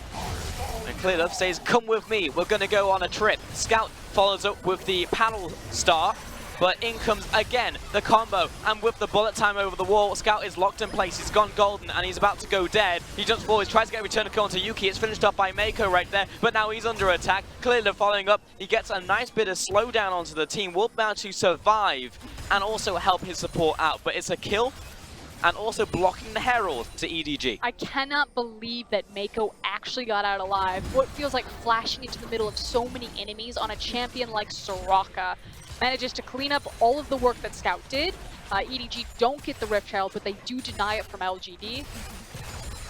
Speaker 1: And Clearlove says, come with me, we're going to go on a trip. Scout follows up with the panel star, but in comes again the combo. And with the bullet time over the wall, Scout is locked in place. He's gone golden and he's about to go dead. He jumps forward, tries to get a return kill onto Yuki. It's finished off by Mako right there, but now he's under attack. Clearlove following up. He gets a nice bit of slowdown onto the team. Will be able to survive and also help his support out. But it's a kill, and also blocking the Herald to EDG.
Speaker 2: I cannot believe that Mako actually got out alive. What feels like flashing into the middle of so many enemies on a champion like Soraka manages to clean up all of the work that Scout did. EDG don't get the Rift Herald, but they do deny it from LGD.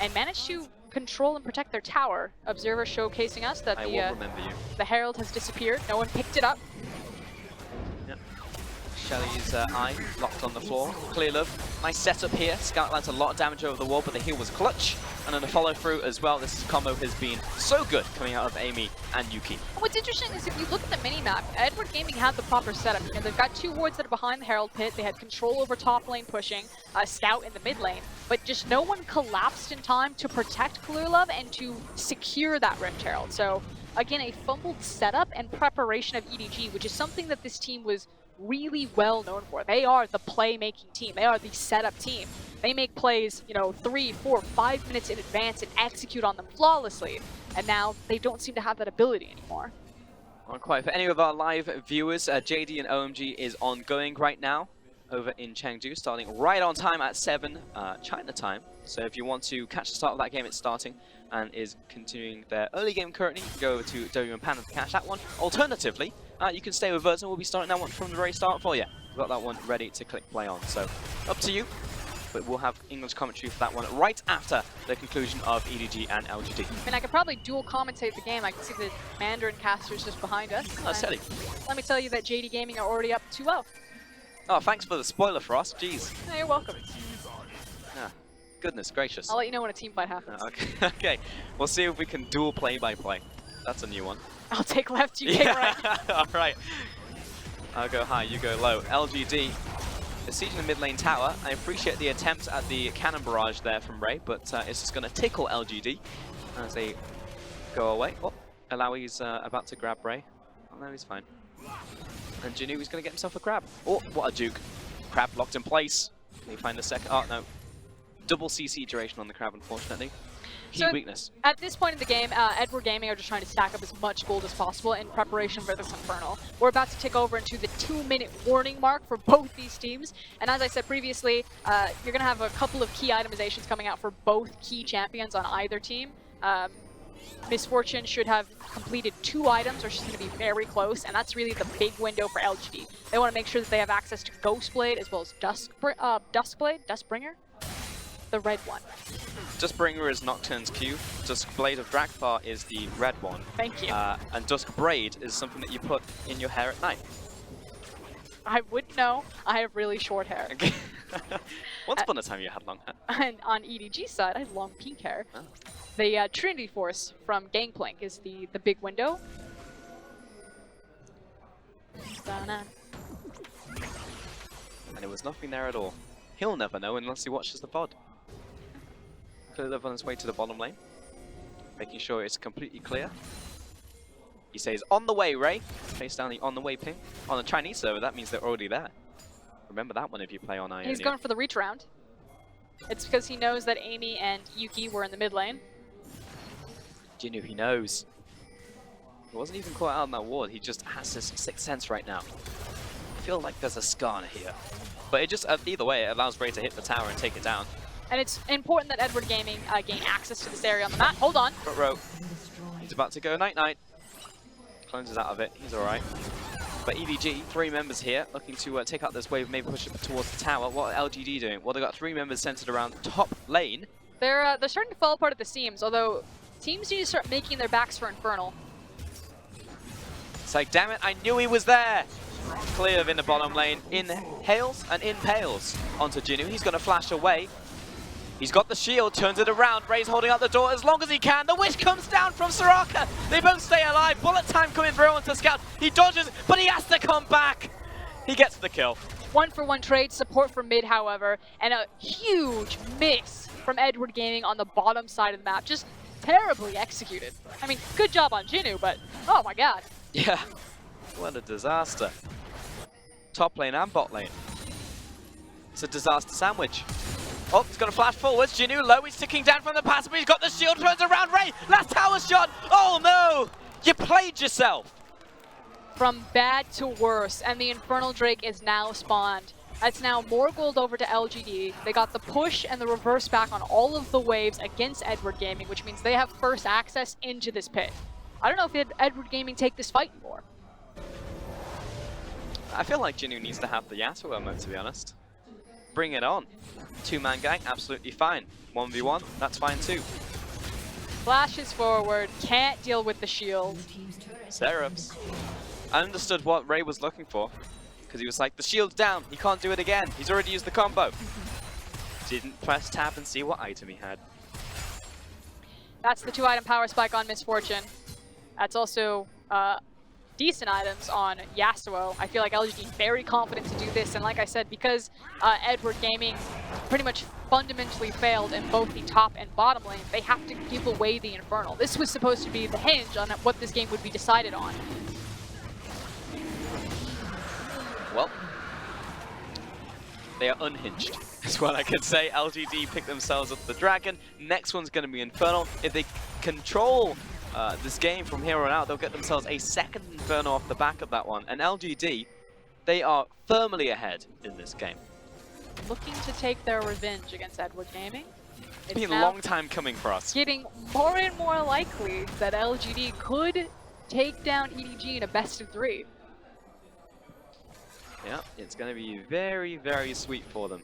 Speaker 2: And manage to control and protect their tower. Observer showcasing us that the Herald has disappeared. No one picked it up.
Speaker 1: Shelly's eye locked on the floor. Clearlove, nice setup here. Scout lands a lot of damage over the wall, but the heal was clutch. And then the follow through as well. This combo has been so good coming out of Amy and Yuki.
Speaker 2: What's interesting is if you look at the minimap, Edward Gaming had the proper setup. You know, they've got two wards that are behind the Herald Pit. They had control over top lane pushing, Scout in the mid lane. But just no one collapsed in time to protect Clearlove and to secure that Rift Herald. So again, a fumbled setup and preparation of EDG, which is something that this team was really well known for. They are the play-making team. They are the setup team. They make plays, you know, 3, 4, 5 minutes in advance and execute on them flawlessly. And now they don't seem to have that ability anymore.
Speaker 1: Not quite. For any of our live viewers, JD and OMG is ongoing right now over in Chengdu, starting right on time at 7 China time. So if you want to catch the start of that game, it's starting and is continuing their early game currently. You can go over to W and Panda to catch that one. Alternatively, you can stay with Verts and we'll be starting that one from the very start for you. We've got that one ready to click play on, so up to you. But we'll have English commentary for that one right after the conclusion of EDG and LGD.
Speaker 2: I mean, I could probably dual commentate the game. I can see the Mandarin casters just behind us.
Speaker 1: Oh, silly.
Speaker 2: Let me tell you that JD Gaming are already up 2-0.
Speaker 1: Oh, thanks for the spoiler, Frost. Jeez.
Speaker 2: No, you're welcome.
Speaker 1: Ah, goodness gracious.
Speaker 2: I'll let you know when a team fight happens.
Speaker 1: Okay. Okay, we'll see if we can dual play-by-play. That's a new one.
Speaker 2: I'll take left, you take right.
Speaker 1: All right. I'll go high, you go low. LGD besieging the mid lane tower. I appreciate the attempt at the cannon barrage there from Ray, but it's just going to tickle LGD as they go away. Oh, Alawi's about to grab Ray. Oh no, he's fine. And Janu is going to get himself a grab. Oh, what a juke. Crab locked in place. Can he find the second? Oh no. Double CC duration on the crab, unfortunately.
Speaker 2: So
Speaker 1: weakness.
Speaker 2: At this point in the game, Edward Gaming are just trying to stack up as much gold as possible in preparation for this Infernal. We're about to tick over into the 2-minute warning mark for both these teams. And as I said previously, you're going to have a couple of key itemizations coming out for both key champions on either team. Misfortune should have completed 2 items, or she's going to be very close, and that's really the big window for LGD. They want to make sure that they have access to Ghostblade as well as Duskbringer, the red one.
Speaker 1: Duskbringer is Nocturne's Q. Duskblade of Drakthar is the red one.
Speaker 2: Thank you.
Speaker 1: And Duskbraid is something that you put in your hair at night.
Speaker 2: I wouldn't know. I have really short hair.
Speaker 1: Once upon a time you had long hair.
Speaker 2: And on EDG side, I have long pink hair. Oh. The Trinity Force from Gangplank is the big window.
Speaker 1: And it was nothing there at all. He'll never know unless he watches the VOD. Could live on his way to the bottom lane, making sure it's completely clear. He says, on the way, Ray. Face down the on the way ping. On the Chinese server, that means they're already there. Remember that one if you play on Ionia.
Speaker 2: He's going for the reach around. It's because he knows that Amy and Yuki were in the mid lane.
Speaker 1: Jinu, he knows. He wasn't even caught out on that ward. He just has this sixth sense right now. I feel like there's a Skarner here. But it just, either way, it allows Ray to hit the tower and take it down.
Speaker 2: And it's important that Edward Gaming gain access to this area on the map. Hold on.
Speaker 1: Front row. He's about to go night-night. Cleanses out of it. He's alright. But EDG, 3 members here, looking to take out this wave, maybe push it towards the tower. What are LGD doing? Well, they've got 3 members centered around top lane.
Speaker 2: They're starting to fall apart at the seams, although teams need to start making their backs for Infernal.
Speaker 1: It's like, damn it, I knew he was there! Clear in the bottom lane. Inhales and impales onto Jinu. He's going to flash away. He's got the shield, turns it around. Ray's holding up the door as long as he can. The wish comes down from Soraka. They both stay alive. Bullet time coming through onto Scout. He dodges, but he has to come back. He gets the kill.
Speaker 2: 1-for-1 trade, support for mid, however, and a huge miss from Edward Gaming on the bottom side of the map. Just terribly executed. I mean, good job on Jinu, but oh my god.
Speaker 1: Yeah, what a disaster. Top lane and bot lane. It's a disaster sandwich. Oh, he's going to flash forwards. Jinu low, he's ticking down from the pass, but he's got the shield, turns around. Ray, last tower shot. Oh no, you played yourself.
Speaker 2: From bad to worse, and the Infernal Drake is now spawned. That's now more gold over to LGD. They got the push and the reverse back on all of the waves against Edward Gaming, which means they have first access into this pit. I don't know if Edward Gaming take this fight anymore.
Speaker 1: I feel like Jinu needs to have the Yasuo mode, to be honest. Bring it on. 2-man gang, absolutely fine. 1v1, that's fine too.
Speaker 2: Flashes forward, can't deal with the shield.
Speaker 1: Seraphs. I understood what Ray was looking for, because he was like, the shield's down, he can't do it again. He's already used the combo. Didn't press tab and see what item he had.
Speaker 2: That's the 2-item power spike on Misfortune. That's also decent items on Yasuo. I feel like LGD is very confident to do this, and like I said, because Edward Gaming pretty much fundamentally failed in both the top and bottom lane, they have to give away the Infernal. This was supposed to be the hinge on what this game would be decided on.
Speaker 1: Well, they are unhinged, is what I could say. LGD pick themselves up the Dragon. Next one's going to be Infernal. If they control this game from here on out, they'll get themselves a second Inferno off the back of that one. And LGD, they are firmly ahead in this game.
Speaker 2: Looking to take their revenge against Edward Gaming.
Speaker 1: It's been a long time coming for us.
Speaker 2: Getting more and more likely that LGD could take down EDG in a best of 3.
Speaker 1: Yeah, it's going to be very, very sweet for them.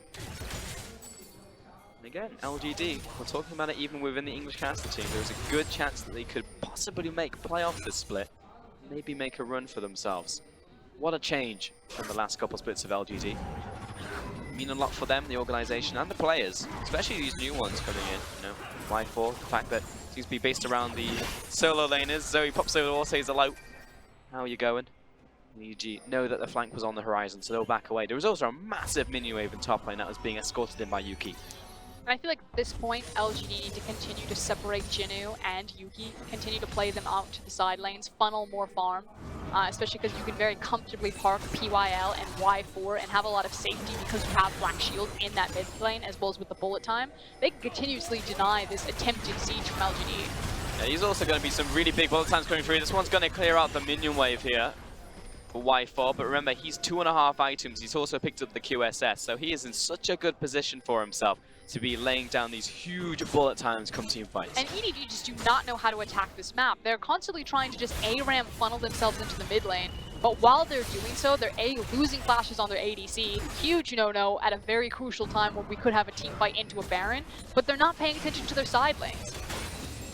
Speaker 1: And again, LGD, we're talking about it even within the English caster team. There's a good chance that they could possibly play off this split. Maybe make a run for themselves. What a change from the last couple splits of LGD. Mean a lot for them, the organization, and the players. Especially these new ones coming in, you know. Y4, the fact that it seems to be based around the solo laners. Zoe pops over the wall, says hello. How are you going? EDG know that the flank was on the horizon, so they'll back away. There was also a massive mini wave in top lane that was being escorted in by Yuki.
Speaker 2: And I feel like at this point, LGD need to continue to separate Jinu and Yuki, continue to play them out to the side lanes, funnel more farm, especially because you can very comfortably park PYL and Y4 and have a lot of safety because you have Black Shield in that mid lane, as well as with the bullet time. They can continuously deny this attempted siege from LGD.
Speaker 1: Yeah, he's also going to be some really big bullet times coming through. This one's going to clear out the minion wave here for Y4, but remember, he's 2.5 items. He's also picked up the QSS, so he is in such a good position for himself. to be laying down these huge bullet times come team fights.
Speaker 2: And EDG just do not know how to attack this map. They're constantly trying to just ARAM funnel themselves into the mid lane. But while they're doing so, they're losing flashes on their ADC. Huge no-no at a very crucial time when we could have a team fight into a Baron. But they're not paying attention to their side lanes.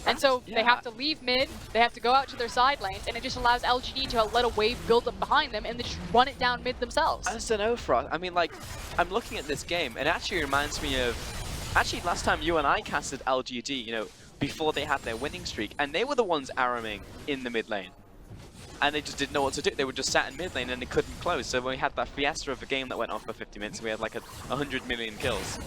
Speaker 2: And so they have to leave mid, they have to go out to their side lanes, and it just allows LGD to let a wave build up behind them and they just run it down mid themselves.
Speaker 1: I just don't know, Frost. I mean, like, I'm looking at this game, and it actually reminds me of... Actually, last time you and I casted LGD, you know, before they had their winning streak, and they were the ones ARAMing in the mid lane. And they just didn't know what to do. They were just sat in mid lane and they couldn't close. So when we had that fiesta of a game that went on for 50 minutes, we had like 100 million kills.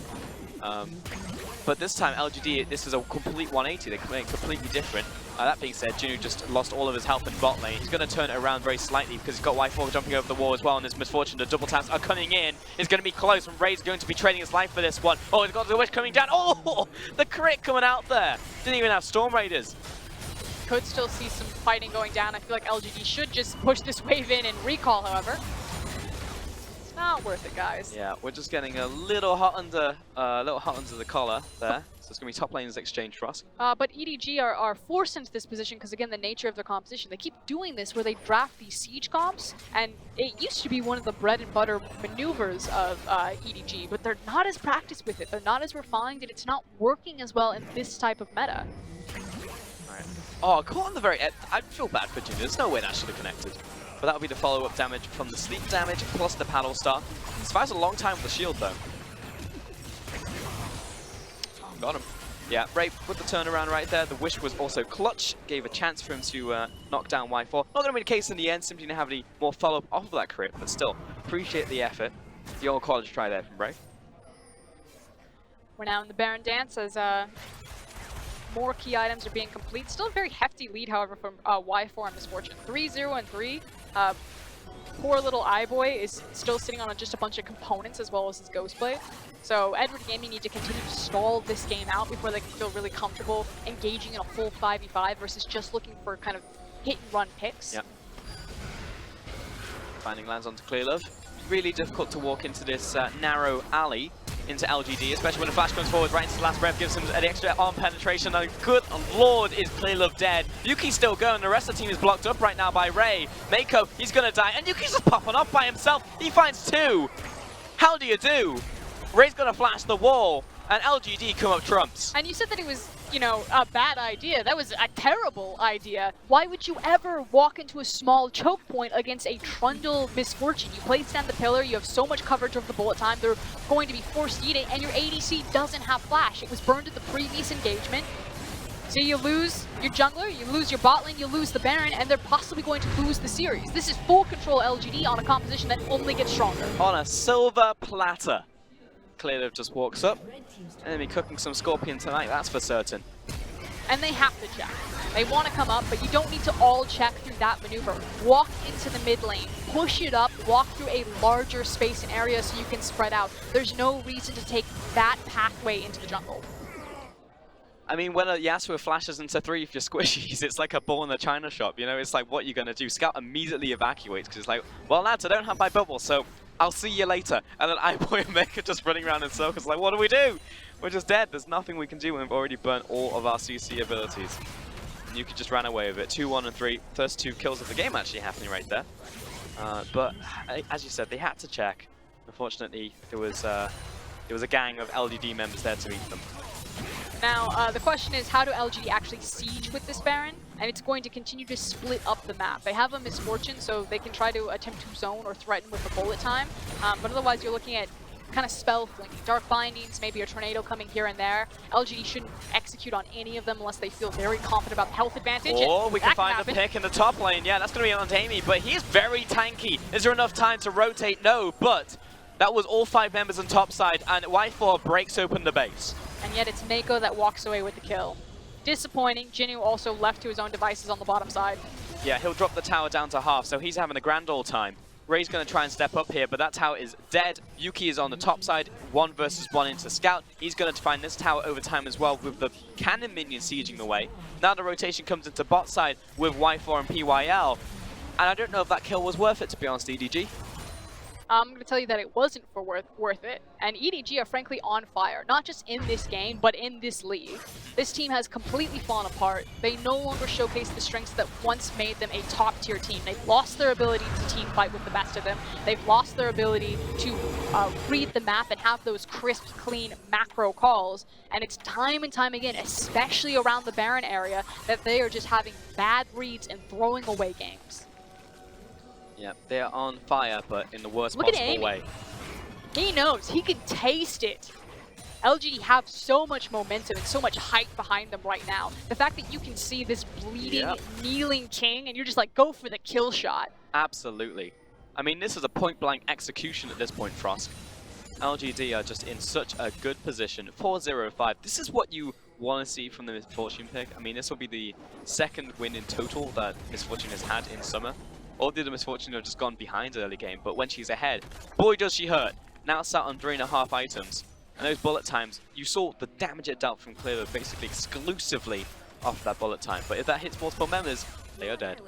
Speaker 1: But this time, LGD, this is a complete 180. They're playing completely different. That being said, Jinu just lost all of his health in bot lane. He's going to turn it around very slightly because he's got Y4 jumping over the wall as well, and his misfortune to double taps are coming in. It's going to be close, and Ray's going to be trading his life for this one. Oh, he's got the wish coming down. Oh, the crit coming out there. Didn't even have Storm Raiders.
Speaker 2: Could still see some fighting going down. I feel like LGD should just push this wave in and recall, however. It's not worth it, guys.
Speaker 1: Yeah, we're just getting a little hot under the collar there. So it's going to be top lane's exchange for us.
Speaker 2: But EDG are forced into this position because, again, the nature of their composition. They keep doing this where they draft these siege comps, and it used to be one of the bread and butter maneuvers of EDG, but they're not as practiced with it. They're not as refined, and it's not working as well in this type of meta.
Speaker 1: Oh, caught on the very end. I feel bad for Junior. There's no way that should have connected. But that'll be the follow-up damage from the sleep damage plus the paddle star. Survives a long time with the shield, though. Got him. Yeah, Ray with the turnaround right there. The wish was also clutch. Gave a chance for him to knock down Y4. Not going to be the case in the end. Simply didn't have any more follow-up off of that crit. But still, appreciate the effort. The old college try there from Ray.
Speaker 2: We're now in the Baron dance as more key items are being complete. Still a very hefty lead, however, from Y4 and Misfortune. 3-0 and 3. Poor little iBoy is still sitting on just a bunch of components as well as his Ghostblade. So Edward Gaming need to continue to stall this game out before they can feel really comfortable engaging in a full 5v5 versus just looking for kind of hit-and-run picks.
Speaker 1: Yep. Finding lands onto Clearlove. Really difficult to walk into this narrow alley into LGD, especially when the flash comes forward right into the last breath, gives him an extra arm penetration. And good lord, is Clearlove dead. Yuki's still going. The rest of the team is blocked up right now by Ray. Mako, he's going to die. And Yuki's just popping off by himself. He finds two. How do you do? Ray's going to flash the wall, and LGD come up trumps.
Speaker 2: And you said that it was, you know, a bad idea. That was a terrible idea. Why would you ever walk into a small choke point against a Trundle Misfortune? You place down the pillar, you have so much coverage of the bullet time, they're going to be forced to eat it, and your ADC doesn't have flash. It was burned at the previous engagement. So you lose your jungler, you lose your bot lane, you lose the Baron, and they're possibly going to lose the series. This is full control LGD on a composition that only gets stronger.
Speaker 1: On a silver platter. Clearlove just walks up. Enemy cooking some Scorpion tonight, that's for certain.
Speaker 2: And they have to check. They want to come up, but you don't need to all check through that maneuver. Walk into the mid lane, push it up, walk through a larger space and area so you can spread out. There's no reason to take that pathway into the jungle.
Speaker 1: I mean, when a Yasuo flashes into 3 of your squishies, it's like a ball in a china shop, you know? It's like, what are you going to do? Scout immediately evacuates, because it's like, well, lads, I don't have my bubble, so I'll see you later. And then iBoy and Mega just running around in circles like, what do we do? We're just dead. There's nothing we can do when we've already burnt all of our CC abilities. And Yuki just ran away with it. 2-1 and 3. First 2 kills of the game actually happening right there. But as you said, they had to check. Unfortunately, there was a gang of LGD members there to eat them.
Speaker 2: Now, the question is, how do LGD actually siege with this Baron? And it's going to continue to split up the map. They have a Misfortune, so they can try to attempt to zone or threaten with the bullet time. But otherwise, you're looking at kind of spell flinging. Dark Bindings, maybe a Tornado coming here and there. LGD shouldn't execute on any of them unless they feel very confident about the health advantage.
Speaker 1: Oh, we can find a pick in the top lane. Yeah, that's going to be on Damie, but he's very tanky. Is there enough time to rotate? No, but that was all 5 members on top side, and Y4 breaks open the base.
Speaker 2: And yet it's Mako that walks away with the kill. Disappointing. Jinu also left to his own devices on the bottom side. Yeah,
Speaker 1: he'll drop the tower down to half, so he's having a grand old time. Ray's going to try and step up here, but that tower is dead. Yuki is on the top side, 1 versus 1 into Scout. He's going to find this tower over time as well with the cannon minion sieging the way. Now the rotation comes into bot side with Y4 and PYL. And I don't know if that kill was worth it, to be honest, EDG.
Speaker 2: I'm going to tell you that it wasn't for worth it. And EDG are frankly on fire, not just in this game, but in this league. This team has completely fallen apart. They no longer showcase the strengths that once made them a top-tier team. They've lost their ability to team fight with the best of them. They've lost their ability to read the map and have those crisp, clean macro calls. And it's time and time again, especially around the Baron area, that they are just having bad reads and throwing away games.
Speaker 1: Yeah, they are on fire, but in the worst
Speaker 2: Look at
Speaker 1: possible
Speaker 2: Amy.
Speaker 1: way.
Speaker 2: He knows. He can taste it. LGD have so much momentum and so much hype behind them right now. The fact that you can see this bleeding, kneeling king and you're just like, go for the kill shot.
Speaker 1: Absolutely. I mean, this is a point-blank execution at this point, Frosk. LGD are just in such a good position. 4-0-5. This is what you want to see from the Misfortune pick. I mean, this will be the second win in total that Misfortune has had in summer. All the other Misfortune have just gone behind early game, but when she's ahead, boy does she hurt. Now sat on 3.5 items. And those bullet times, you saw the damage it dealt from FLICKR basically exclusively off that bullet time. But if that hits multiple members, they are dead.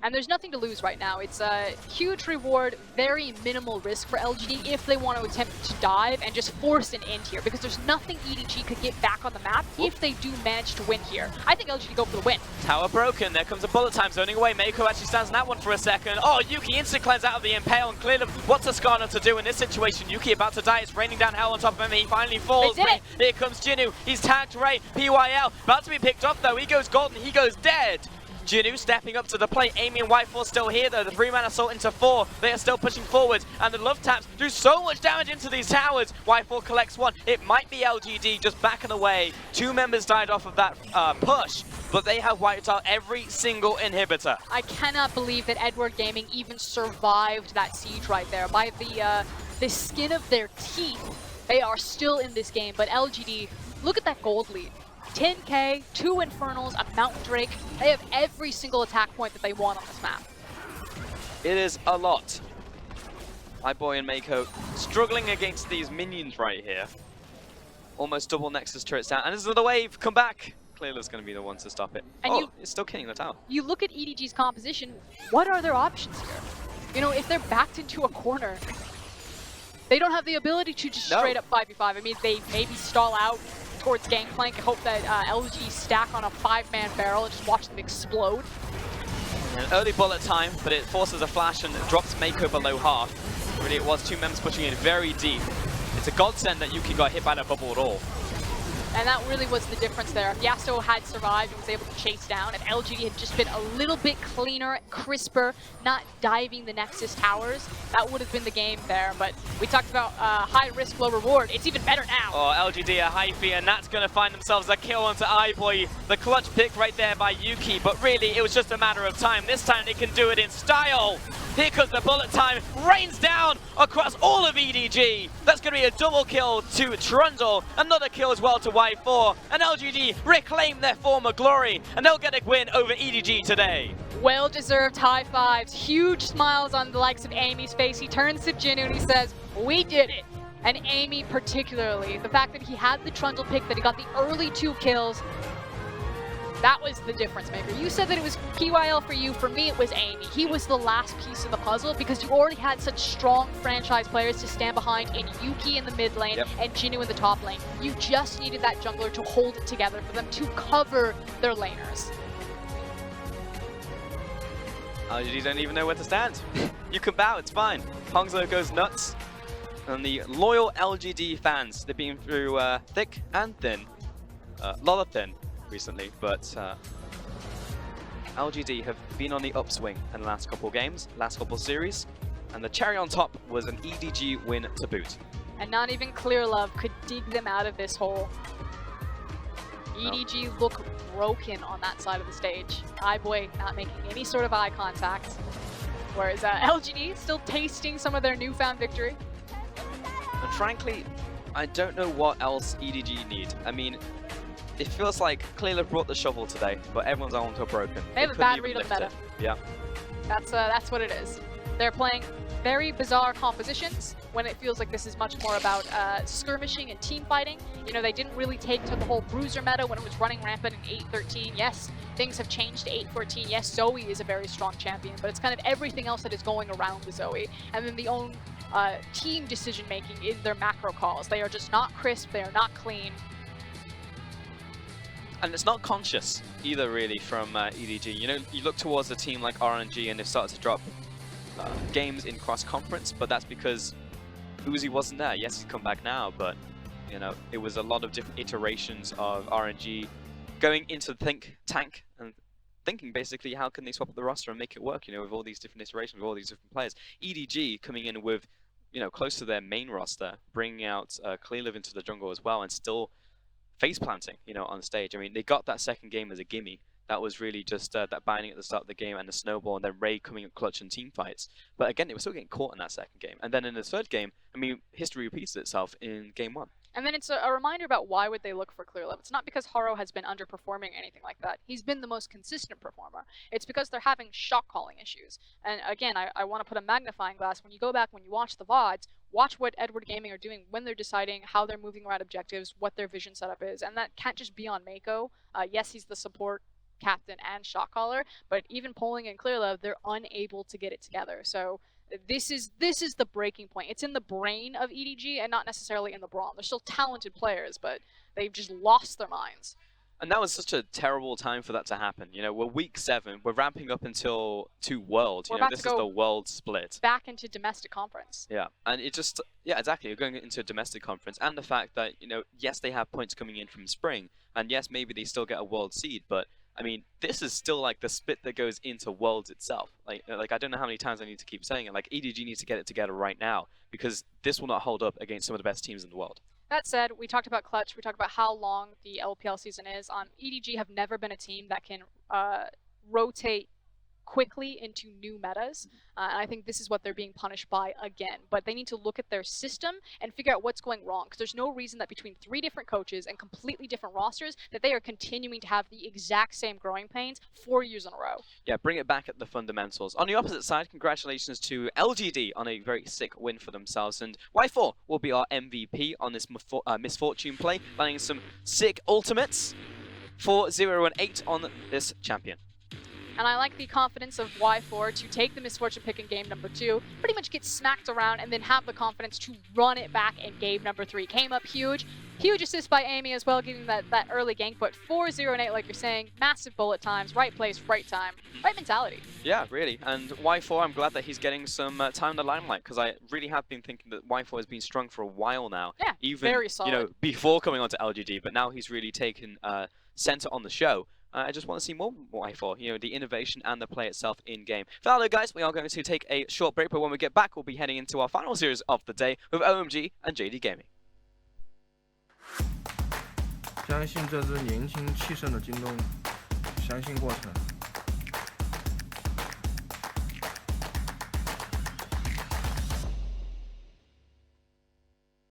Speaker 2: And there's nothing to lose right now. It's a huge reward, very minimal risk for LGD if they want to attempt to dive and just force an end here, because there's nothing EDG could get back on the map if they do manage to win here. I think LGD go for the win.
Speaker 1: Tower broken, there comes a bullet time zoning away. Mako actually stands in that one for a second. Oh, Yuki instant cleanse out of the Impale and cleared him. What's Ascana to do in this situation? Yuki about to die, it's raining down hell on top of him, he finally falls. Here comes Jinu, he's tagged Ray, PYL, about to be picked up though, he goes golden, he goes dead. Jinu stepping up to the plate, Amy and Whiteforce still here though, the 3-man assault into 4, they are still pushing forward, and the love taps do so much damage into these towers. Whiteforce collects one, it might be LGD just backing away. 2 members died off of that push, but they have wiped out every single inhibitor.
Speaker 2: I cannot believe that Edward Gaming even survived that siege right there. By the skin of their teeth, they are still in this game, but LGD, look at that gold lead. 10k, 2 Infernals, a Mountain Drake. They have every single attack point that they want on this map.
Speaker 1: It is a lot. My boy and Mako struggling against these minions right here. Almost double Nexus turrets down. And this is another wave. Come back. Clearly's going to be the one to stop it. And it's still killing the tower.
Speaker 2: You look at EDG's composition. What are their options here? You know, if they're backed into a corner, they don't have the ability to just straight up 5v5. I mean, they maybe stall out towards Gangplank and hope that LG stack on a 5-man barrel and just watch them explode.
Speaker 1: An early bullet time, but it forces a flash and drops Mako below half. Really, it was 2 members pushing in very deep. It's a godsend that Yuki got hit by that bubble at all.
Speaker 2: And that really was the difference there. If Yasuo had survived and was able to chase down, and LGD had just been a little bit cleaner, crisper, not diving the Nexus towers, that would have been the game there. But we talked about high risk, low reward. It's even better now.
Speaker 1: Oh, LGD are hyphy, and that's going to find themselves a kill onto iBoy. The clutch pick right there by Yuki, but really, it was just a matter of time. This time, they can do it in style. Here comes the bullet time, rains down across all of EDG. That's going to be a double kill to Trundle, another kill as well to Y4, and LGD reclaim their former glory, and they'll get a win over EDG today.
Speaker 2: Well-deserved high fives, huge smiles on the likes of Amy's face. He turns to Jinu and he says, we did it. And Amy particularly, the fact that he had the Trundle pick, that he got the early 2 kills, that was the difference maker. You said that it was PYL for you. For me, it was Amy. He was the last piece of the puzzle because you already had such strong franchise players to stand behind in Yuki in the mid lane and Jinu in the top lane. You just needed that jungler to hold it together for them to cover their laners.
Speaker 1: LGD don't even know where to stand. You can bow, it's fine. Hongzo goes nuts. And the loyal LGD fans, they've been through thick and thin. A lot of thin recently, but LGD have been on the upswing in the last couple games, last couple series, and the cherry on top was an EDG win to boot.
Speaker 2: And not even Clear Love could dig them out of this hole. EDG look broken on that side of the stage. iBoy not making any sort of eye contact, whereas LGD still tasting some of their newfound victory.
Speaker 1: And frankly, I don't know what else EDG need. I mean, it feels like Clearly brought the shovel today, but everyone's onto broken.
Speaker 2: They have a bad read on the meta.
Speaker 1: Yeah.
Speaker 2: That's what it is. They're playing very bizarre compositions when it feels like this is much more about skirmishing and team fighting. You know, they didn't really take to the whole bruiser meta when it was running rampant in 8-13. Yes, things have changed to 8-14. Yes, Zoe is a very strong champion, but it's kind of everything else that is going around the Zoe. And then the own team decision making in their macro calls. They are just not crisp, they are not clean.
Speaker 1: And it's not conscious either, really, from EDG. You know, you look towards a team like RNG and they've started to drop games in cross-conference, but that's because Uzi wasn't there. Yes, he's come back now, but, you know, it was a lot of different iterations of RNG going into the tank and thinking, basically, how can they swap up the roster and make it work, you know, with all these different iterations, with all these different players. EDG coming in with, you know, close to their main roster, bringing out Clearlive into the jungle as well, and still face planting, you know, on stage. I mean, they got that second game as a gimme. That was really just that binding at the start of the game and the snowball, and then Ray coming up clutch in team fights. But again, they were still getting caught in that second game. And then in the third game, I mean, history repeats itself in game 1.
Speaker 2: And then it's a reminder about why would they look for Clearlive. It's not because Haro has been underperforming or anything like that. He's been the most consistent performer. It's because they're having shot calling issues. And again, I want to put a magnifying glass. When you go back, when you watch the VODs, watch what Edward Gaming are doing when they're deciding how they're moving around objectives, what their vision setup is. And that can't just be on Mako. Yes, he's the support captain and shot caller, but even Poling and Clearlive, they're unable to get it together. So this is the breaking point. It's in the brain of EDG and not necessarily in the brawn. They're still talented players, but they've just lost their minds.
Speaker 1: And that was such a terrible time for that to happen. You know, we're week 7. We're ramping up until 2 Worlds. You know, this is the world split.
Speaker 2: Back into domestic conference.
Speaker 1: Yeah, and it just, yeah, exactly. You're going into a domestic conference, and the fact that, you know, yes, they have points coming in from spring, and yes, maybe they still get a world seed, but I mean, this is still like the split that goes into Worlds itself. Like I don't know how many times I need to keep saying it. Like, EDG needs to get it together right now, because this will not hold up against some of the best teams in the world.
Speaker 2: That said, we talked about Clutch, we talked about how long the LPL season is. EDG have never been a team that can rotate quickly into new metas, and I think this is what they're being punished by again. But they need to look at their system and figure out what's going wrong, because there's no reason that between 3 different coaches and completely different rosters that they are continuing to have the exact same growing pains 4 years in a row.
Speaker 1: Yeah, bring it back at the fundamentals. On the opposite side, congratulations to LGD on a very sick win for themselves, and Y4 will be our MVP on this Misfortune play, landing some sick ultimates for 0 and 8 on this champion.
Speaker 2: And I like the confidence of Y4 to take the Misfortune pick in game number 2, pretty much get smacked around, and then have the confidence to run it back in game number 3. Came up huge. Huge assist by Amy as well, getting that early gank, but 4-0 and 8, like you're saying, massive bullet times, right place, right time, right mentality.
Speaker 1: Yeah, really. And Y4, I'm glad that he's getting some time in the limelight, because I really have been thinking that Y4 has been strong for a while now.
Speaker 2: Yeah,
Speaker 1: even,
Speaker 2: very solid.
Speaker 1: You know, before coming on to LGD, but now he's really taken center on the show. I just want to see more Y4, you know, the innovation and the play itself in-game. For now, though, guys, we are going to take a short break, but when we get back, we'll be heading into our final series of the day with OMG and JD Gaming.
Speaker 3: 相信这支年轻气盛的京东，相信过程。